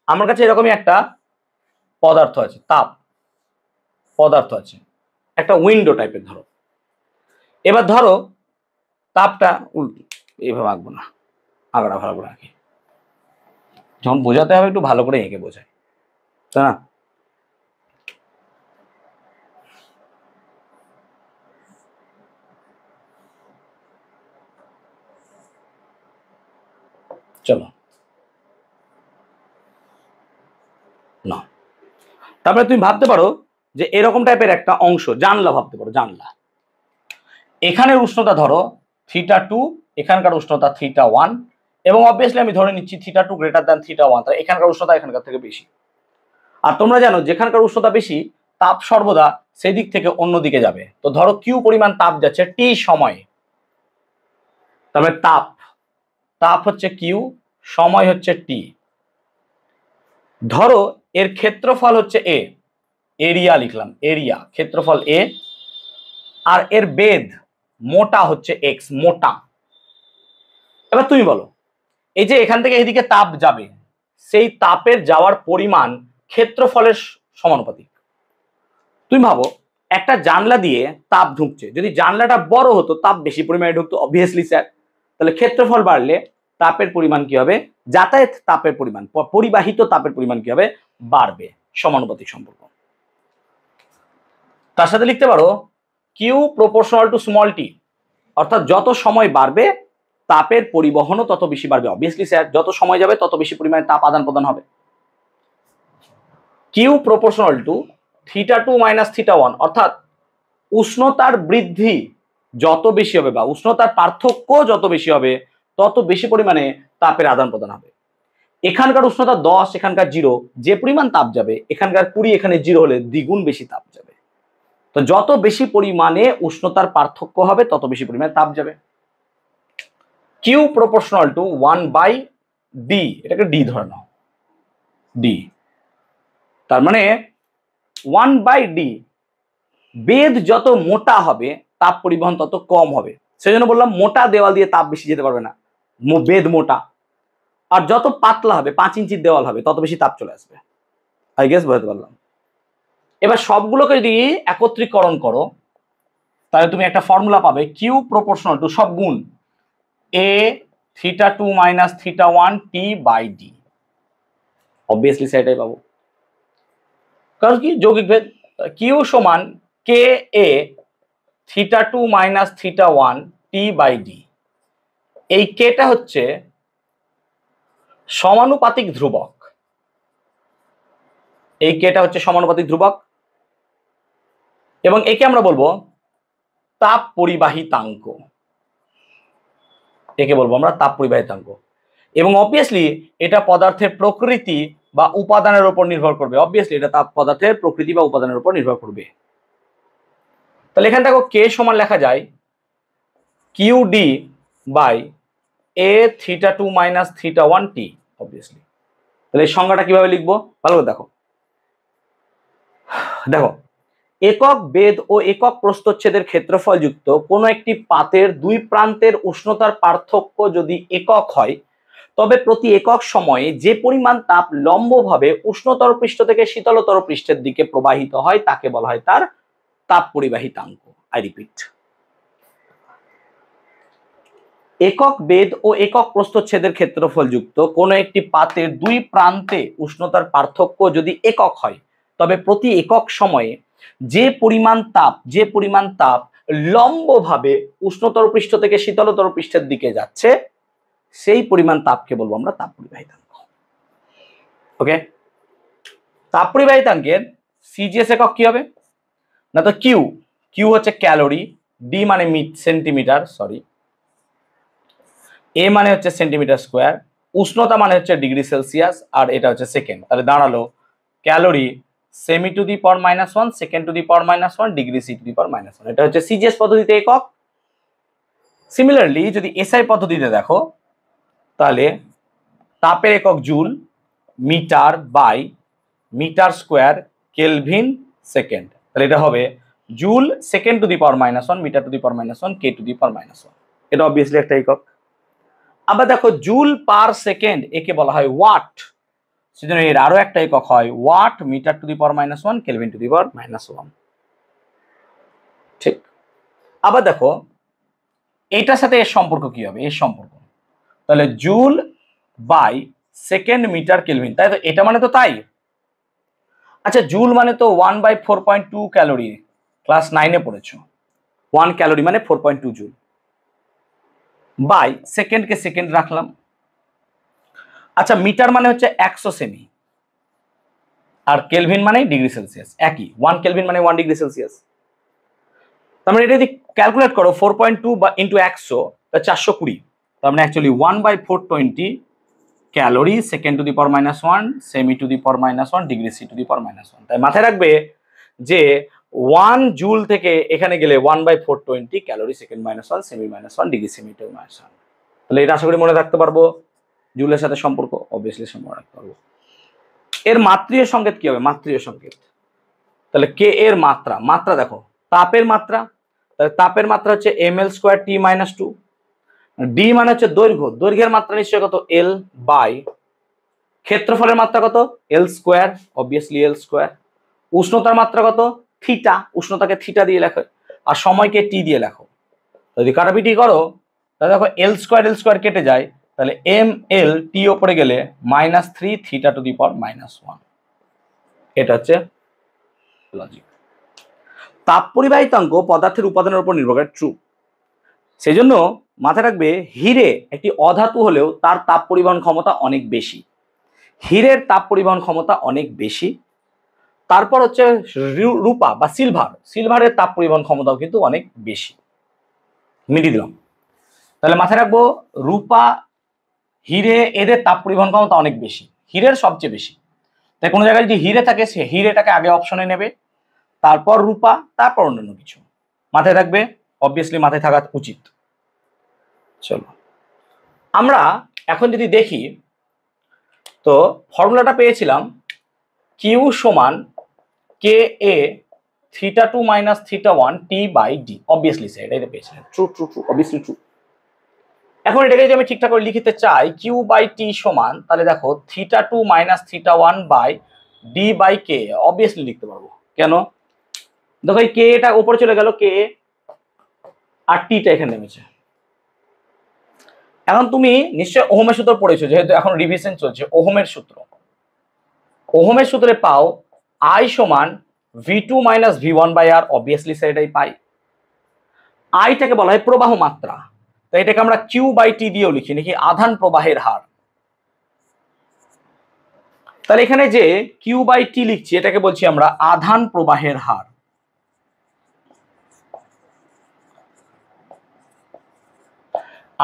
আমার কাছে এরকমই একটা পদার্থ আছে, তাপ পদার্থ আছে, একটা উইন্ডো টাইপের ধরো। এবার ধরো তাপটা এইভাবে আঁকবো না, আঁকড়া ভালো করে আঁকি, যখন বোঝাতে হবে একটু ভালো করে এঁকে বোঝায়, তাই না? চলো না, তারপরে তুমি ভাবতে পারো যে এরকম টাইপের একটা অংশ, জানলা ভাবতে পারো, জানলা, এখানের উষ্ণতা ধরো θ2, এখানকার উষ্ণতা θ1, এবং অবভিয়াসলি আমি ধরে নিচ্ছি θ2 গ্রেটার দ্যান θ1, তাই এখানকার উষ্ণতা এখানকার থেকে বেশি। আর তোমরা জানো যেখানকার উষ্ণতা বেশি তাপ সর্বদা সেই দিক থেকে অন্য দিকে যাবে। তো ধরো কিউ পরিমাণ তাপ যাচ্ছে টি সময়ে, তারপরে তাপ হচ্ছে কিউ, সময় হচ্ছে টি। ধরো এর ক্ষেত্রফল হচ্ছে এ, এরিয়া লিখলাম, এরিয়া ক্ষেত্রফল এ, আর এর বেধ মোটা হচ্ছে এক্স, মোটা। এবার তুমি বলো এই যে এখান থেকে এদিকে তাপ যাবে, সেই তাপের যাওয়ার পরিমাণ ক্ষেত্রফলের সমানুপাতিক। তুমি ভাবো একটা জানলা দিয়ে তাপ ঢুকছে, যদি জানলাটা বড় হতো তাপ বেশি পরিমাণে ঢুকতো অবভিয়াসলি স্যার, তাহলে ক্ষেত্রফল বাড়লে তাপের পরিমাণ কি হবে, যাতায়াত তাপের পরিমাণ, পরিবাহিত তাপের পরিমাণ কি হবে, বাড়বে, সমানুপাতিক সম্পর্ক। তার সাথে লিখতে পারো Q proportional to small tea, অর্থাৎ যত সময় বাড়বে তাপের পরিবহনও তত বেশি বাড়বে, অবভিয়াসলি স্যার যত সময় যাবে তত বেশি পরিমাণে তাপ আদান প্রদান হবে। কিউ প্রপোর্শনাল টু θ2 মাইনাস θ1, অর্থাৎ উষ্ণতার বৃদ্ধি যত বেশি হবে বা উষ্ণতার পার্থক্য যত বেশি হবে তত বেশি পরিমাণে তাপের আদান প্রদান হবে। এখানকার উষ্ণতা 10, এখানকার 0, যে পরিমাণ তাপ যাবে এখানকার 20, এখানে 0 হলে দ্বিগুণ বেশি তাপ যাবে। তো যত বেশি পরিমাণে উষ্ণতার পার্থক্য হবে তত বেশি পরিমাণে তাপ যাবে। কিউ প্রপোর্শনাল টু 1/d, এটাকে ডি ধরে নাও, ডি, তার মানে 1/d, বেধ যত মোটা হবে তাপ পরিবহন তত কম হবে। সেজন্য বললাম মোটা দেওয়াল দিয়ে তাপ বেশি যেতে পারবে না, বেধ মোটা। আর যত পাতলা হবে, 5 ইঞ্চির দেওয়াল হবে, তত বেশি তাপ চলে আসবে। আই গেস বুঝতে পারলাম। এবার সবগুলোকে যদি একত্রীকরণ করো তাহলে তুমি একটা ফর্মুলা পাবে কিউ প্রপোর্শনাল টু সব গুণ A theta two minus theta one T by D. Obviously সেটাই পাবো, কারণ কি যৌগিক ভেদ। কিউ সমান K A theta two minus theta one T by D. এই কেটা হচ্ছে সমানুপাতিক ধ্রুবক, এই কেটা হচ্ছে সমানুপাতিক ধ্রুবক, এবং একে আমরা বলবো তাপ পরিবাহিতাঙ্ক, একে বলবো আমরা তাপ পরিবাহিতাঙ্ক। এবং অবভিয়াসলি এটা পদার্থের প্রকৃতি বা উপাদানের উপর নির্ভর করবে, অবভিয়াসলি এটা তাপ পদার্থের প্রকৃতি বা উপাদানের উপর নির্ভর করবে। তাহলে এখানে দেখো কে সমান লেখা যায় Q D by A theta two minus theta one T, obviously. তাহলে এই সংজ্ঞাটা কিভাবে লিখবো ভালো করে দেখো। দেখো, একক বেধ ও একক প্রস্থচ্ছেদের ক্ষেত্রফল যুক্ত কোনো একটি পাতের দুই প্রান্তের উষ্ণতার পার্থক্য যদি একক হয়, তবে প্রতি একক সময়ে যে পরিমাণ তাপ লম্বভাবে উষ্ণতর পৃষ্ঠ থেকে শীতলতর পৃষ্ঠের দিকে প্রবাহিত হয় তাকে বলা হয় তার তাপ পরিবাহিতাঙ্ক। আই রিপিট, একক বেধ ও একক প্রস্থচ্ছেদের ক্ষেত্রফল যুক্ত কোনো একটি পাতের দুই প্রান্তে উষ্ণতার পার্থক্য যদি একক হয়, তবে প্রতি একক সময়ে যে পরিমাণ তাপ লম্বভাবে উষ্ণতর পৃষ্ঠ থেকে শীতলতর পৃষ্ঠের দিকে যাচ্ছে সেই পরিমাণ তাপকে বলবো আমরা তাপ পরিবাহিতাঙ্ক। ওকে, তাপ পরিবাহিতাঙ্কের সিজিএস একক কি হবে না, তো কিউ, কিউ হচ্ছে ক্যালোরি, ডি মানে সেন্টিমিটার, সরি, এ মানে হচ্ছে সেন্টিমিটার স্কোয়ার, উষ্ণতা মানে হচ্ছে ডিগ্রি সেলসিয়াস, আর এটা হচ্ছে সেকেন্ড। তাহলে দাঁড়ালো calorie cm to the power minus one, second to the power minus one, degree C to the power minus one. এটা হচ্ছে সিজিএস পদ্ধতিতে একক। সিমিলারলি যদি এসআই পদ্ধতিতে দেখো তাহলে তাপের একক joule, metre by metre square, kelvin second. তাহলে এটা হবে joule second to the power minus one, metre to the power minus one, K to the power minus one. এটা অবভিয়াসলি একটা একক। আবার দেখো জুল পার সেকেন্ড, একে বলা হয় ওয়াট, সেজন্য এর আরো একটা একক হয় watt, metre to the power minus one, kelvin to the power minus one. ঠিক। আবার দেখো এটার সাথে এর সম্পর্ক কি হবে, এর সম্পর্ক তাহলে joule by second metre kelvin, তাই তো, এটা মানে তো তাই। আচ্ছা, জুল মানে তো 1/4.2 ক্যালোরি, ক্লাস 9-এ পড়েছো। 1 ক্যালোরি মানে 4.2 জুল, বাই সেকেন্ডকে সেকেন্ড রাখলাম। আচ্ছা, মিটার মানে হচ্ছে 100 সেমি, আর কেলভিন মানে ডিগ্রি সেলসিয়াস, একই। 1 কেলভিন মানে 1 ডিগ্রি সেলসিয়াস। তার মানে এটা যদি ক্যালকুলেট করো 4.2 বা ইন্টু 100, তা 420। তার মানে actually 1/420 calorie second to the power minus one, cm to the power minus one, degree C to the power minus one. তাই মাথায় রাখবে যে 1 জুল থেকে এখানে গেলে 1/420 calorie second minus one, cm minus one, degree cm to minus one. তাহলে এটা আশা করি মনে রাখতে পারবো। জুলের সাথে সম্পর্ক অবভিয়াসলি মনে রাখতে পারবো। এর মাত্রীয় সংকেত কি হবে, মাত্রীয় সংকেত, তাহলে কে এর মাত্রা, মাত্রা দেখো তাপের মাত্রা, তাহলে তাপের মাত্রা হচ্ছে ml স্কোয়ার টি মাইনাস টু। ডি মানে হচ্ছে দৈর্ঘ্য, দৈর্ঘ্যের মাত্রা নিশ্চয় কত, এল বাই ক্ষেত্রফলের মাত্রা কত, এল স্কোয়ার, অবভিয়াসলি এল স্কোয়ার। উষ্ণতার মাত্রা কত, থিটা, উষ্ণতাকে থিটা দিয়ে লেখো, আর সময়কে টি দিয়ে লেখো। যদি কাটাপিটি করো তাহলে দেখো এল স্কোয়ার কেটে যায়, তাহলে এম এল টি ওপরে গেলে -3 theta two the power minus one. এটা হচ্ছে লজিক। তাপ পরিবাহিতাঙ্ক পদার্থের উপাদানের উপর নির্ভর করে, ট্রু। সেই জন্য মাথায় রাখবে হিরে একটি অধাতু হলেও তার তাপ পরিবহন ক্ষমতা অনেক বেশি, হীরের তাপ পরিবহন ক্ষমতা অনেক বেশি। তারপর হচ্ছে রূপা বা সিলভার, সিলভারের তাপ পরিবহন ক্ষমতাও কিন্তু অনেক বেশি, মিলিয়ে দিলাম। তাহলে মাথায় রাখবো রূপা, হিরে, এদের তাপ পরিবহন ক্ষমতা অনেক বেশি, হীরের সবচেয়ে বেশি। তাই কোনো জায়গায় যদি হিরে থাকে সে হিরেটাকে আগে অপশনে নেবে, তারপর রূপা, তারপর অন্যান্য কিছু। মাথায় রাখবে, অবভিয়াসলি মাথায় থাকা উচিত। চলো আমরা এখন যদি দেখি তো ফর্মুলাটা পেয়েছিলাম কিউ সমান K A theta two minus theta one T by D, obviously sir এটাই পেয়েছিলাম, true true true, obviously true. এখন এটাকে যদি আমি ঠিকঠাক করে লিখতে চাই কিউ বাই টি সমান, তাহলে দেখো theta two minus theta one by D by K, obviously লিখতে পারবো। কেন, দেখো এই কে এটা উপরে চলে গেল, কে আর টিটা এখানে নেমেছে। এখন তুমি নিশ্চয় ওহমের সূত্র পড়েছো, যেহেতু এখন রিভিশন চলছে। ওহমের সূত্র, ওহমের সূত্রে পাও I সমান V2 minus V1 by R, obviously সেটাই পাই। আইটাকে বলা হয় প্রবাহ মাত্রা, তাই এটাকে আমরা কিউ বাই টি দিয়েও লিখি, নাকি আধান প্রবাহের হার। তাহলে এখানে যে কিউ বাই টি লিখছি এটাকে বলছি আমরা আধান প্রবাহের হার।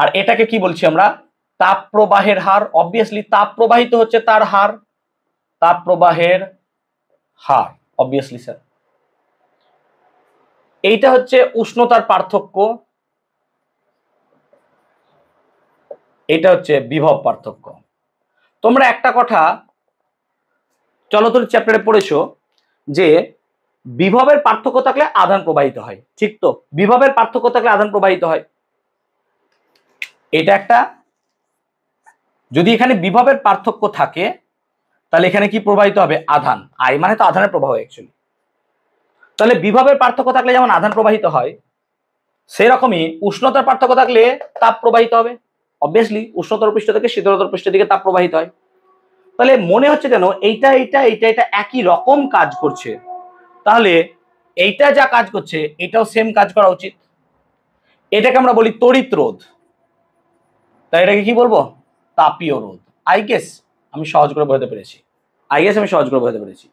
আর এটাকে কি বলছি আমরা? তাপ প্রবাহের হার। অবভিয়াসলি তাপ প্রবাহিত হচ্ছে তার হার, তাপ প্রবাহের হার, অবভিয়াসলি স্যার। এইটা হচ্ছে উষ্ণতার পার্থক্য, এটা হচ্ছে বিভব পার্থক্য। তোমরা একটা কথা চলতরিৎ চ্যাপ্টারে পড়েছো যে বিভবের পার্থক্য থাকলে আধান প্রবাহিত হয়, ঠিক তো? বিভবের পার্থক্য থাকলে আধান প্রবাহিত হয়, এটা একটা। যদি এখানে বিভবের পার্থক্য থাকে তাহলে এখানে কি প্রবাহিত হবে? আধান। আই মানে তো আধানের প্রবাহ অ্যাকচুয়ালি। তাহলে বিভবের পার্থক্য থাকলে যেমন আধান প্রবাহিত হয়, সেরকমই উষ্ণতার পার্থক্য থাকলে তাপ প্রবাহিত হবে। অবভিয়াসলি উষ্ণতর পৃষ্ঠ থেকে শীতলতর পৃষ্ঠের দিকে তাপ প্রবাহিত হয়। তাহলে মনে হচ্ছে যেন এইটা এইটা এইটা এটা একই রকম কাজ করছে, তাহলে এইটা যা কাজ করছে এটাও সেম কাজ করা উচিত। এটাকে আমরা বলি তড়িৎ রোধ, তাই এটাকে কি বলবো? তাপীয় রোধ। আই গেস আমি সহজ করে বোঝাতে পেরেছি,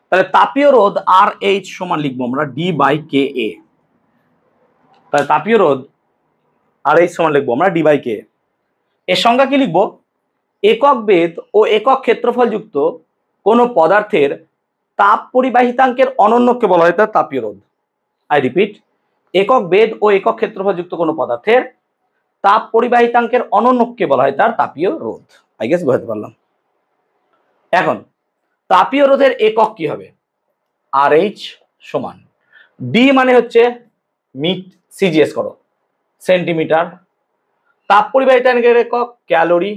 তাহলে তাপীয় রোধ আর এইচ সমান লিখবো আমরা ডি বাই কে এ। তাহলে তাপীয় রোধ আর এইচ সমান লিখবো আমরা ডি বাই কে। এর সংজ্ঞা কি লিখবো? একক বেধ ও একক ক্ষেত্রফল যুক্ত কোনো পদার্থের তাপ পরিবাহিতাঙ্কের অনন্যকে বলা হয় তার তাপীয় রোধ। আই রিপিট, একক বেধ ও একক ক্ষেত্রফল যুক্ত কোনো পদার্থের তাপ পরিবাহিতাঙ্কের অনন্যকে বলা হয় তার তাপীয় রোধ। আই গেস বোঝাতে পারলাম। এখন তাপীয় রোধের একক কি হবে? আর এইচ সমান ডি মানে হচ্ছে মিট, সিজিএস করো, সেন্টিমিটার। তাপ পরিবাহিতাঙ্কের একক calorie,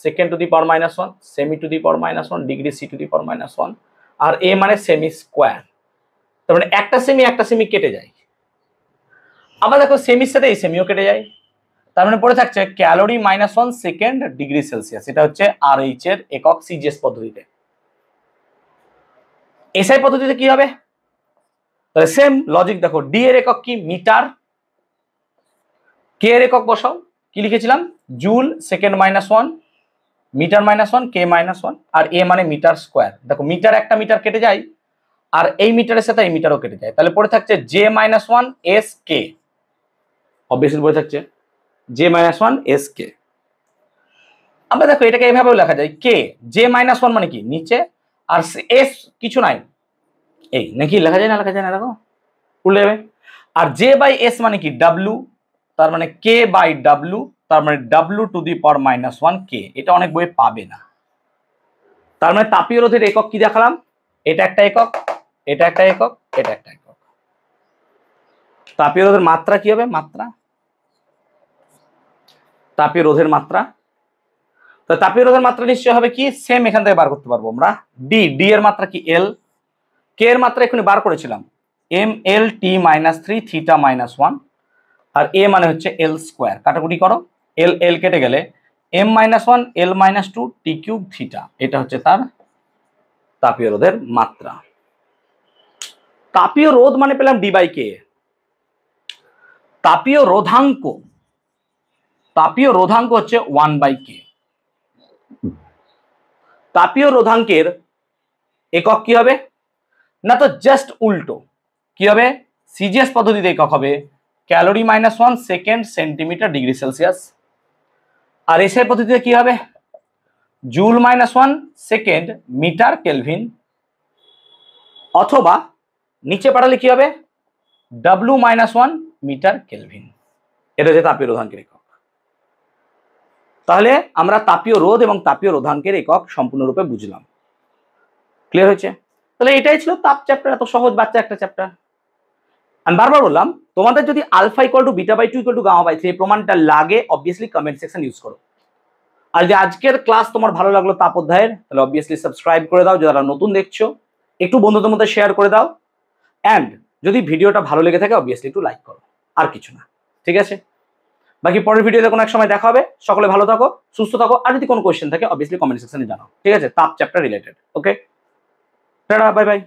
second to the power minus 1, cm to the power minus 1, degree C to the power minus 1। আর এ মানে সেমি স্কোয়ার, তার মানে একটা সেমি কেটে যায়। আবার দেখো সেমির সাথে এই সেমিও কেটে যায়, তার মানে পড়ে থাকছে calorie minus 1 second degree Celsius. এটা হচ্ছে আর এইচ এর একক সিজিএস পদ্ধতিতে। এসআই পদ্ধতিতে কি হবে? তাহলে সেম লজিক দেখো, ডি এর একক কি? মিটার। কে এর একক বসাও, কি লিখেছিলাম? Joule, second minus 1, metre minus 1, K minus 1। আর এ মানে মিটার স্কোয়ার। দেখো মিটার একটা মিটার কেটে যায়, আর এই মিটারের সাথে এই মিটারও কেটে যায়, তাহলে পড়ে থাকছে J minus 1 S K. Obviously পড়ে থাকছে জে মাইনাস 1 এস কে। আমরা দেখো এটাকে এইভাবেও লেখা যায়, কে জে মাইনাস 1 মানে কি? নিচে, আর এস কিছু নাই, এই নাকি লেখা যায় না? লেখা যায় না, দেখো উল্টে যাবে। আর জে বাই এস মানে কি? ডাব্লু, তার মানে কে বাই ডাব্লু, তার মানে W two the power minus 1 কে। এটা অনেক বইয়ে পাবে না। তার মানে তাপীয় রোধের একক কি দেখালাম? এটা একটা একক, এটা একটা একক, এটা একটা একক। তাপীয় রোধের মাত্রা কি হবে? মাত্রা, তাপীয় রোধের মাত্রা। তো তাপীয় রোধের মাত্রা নিশ্চয় হবে কি? সেম, এখান থেকে বার করতে পারবো আমরা। ডি, ডি এর মাত্রা কি? এল। কে এর মাত্রা এখানে বার করেছিলাম, এম এল টি মাইনাস 3 থিটা মাইনাস 1। আর এ মানে হচ্ছে এল স্কোয়ার, কাটাকুটি করো, এল এল কেটে গেলে এম মাইনাস 1 এল মাইনাস 2 টি কিউব থিটা। এটা হচ্ছে তার তাপীয় রোধের মাত্রা। তাপীয় রোধ মানে পেলাম ডি বাই কে। তাপীয় রোধাঙ্ক, তাপীয় রোধাঙ্ক হচ্ছে 1 বাই কে। তাপীয় রোধাঙ্কের একক কি হবে? না তো জাস্ট উল্টো, কি হবে? সিজিএস পদ্ধতিতে একক হবে calorie minus 1 second centimetre degree Celsius. আর এসআই পদ্ধতিতে কি হবে? Joule minus 1 second metre kelvin. অথবা নিচে পাঠালে কি হবে? W minus 1 metre kelvin. এটা হচ্ছে তাপীয় রোধাঙ্কের একক। তাহলে আমরা তাপীয় রোধ এবং তাপীয় রোধাঙ্কের একক সম্পূর্ণরূপে বুঝলাম। ক্লিয়ার হয়েছে? তাহলে এটাই ছিল তাপ চ্যাপ্টার, এত সহজ বাচ্চা একটা চ্যাপ্টার। আমি বারবার বললাম, তোমাদের যদি alpha equal to beta by 2 equal to gamma by 3 প্রমাণটা লাগে, অবভিয়াসলি কমেন্ট সেকশন ইউজ করো। আর যদি আজকের ক্লাস তোমার ভালো লাগলো তাপ অধ্যায়ের, তাহলে অবভিয়াসলি সাবস্ক্রাইব করে দাও, যারা নতুন দেখছো একটু বন্ধুদের মধ্যে শেয়ার করে দাও, অ্যান্ড যদি ভিডিওটা ভালো লেগে থাকে অবভিয়াসলি একটু লাইক করো, আর কিছু না। ঠিক আছে, বাকি পরের ভিডিওতে কোনো এক সময় দেখা হবে। সকলে ভালো থাকো, সুস্থ থাকো, আর যদি কোনো কোয়েশ্চেন থাকে অবভিয়াসলি কমেন্ট সেকশনে জানাও। ঠিক আছে, তাপ চ্যাপ্টার রিলেটেড। ওকে, টাটা, বাই বাই।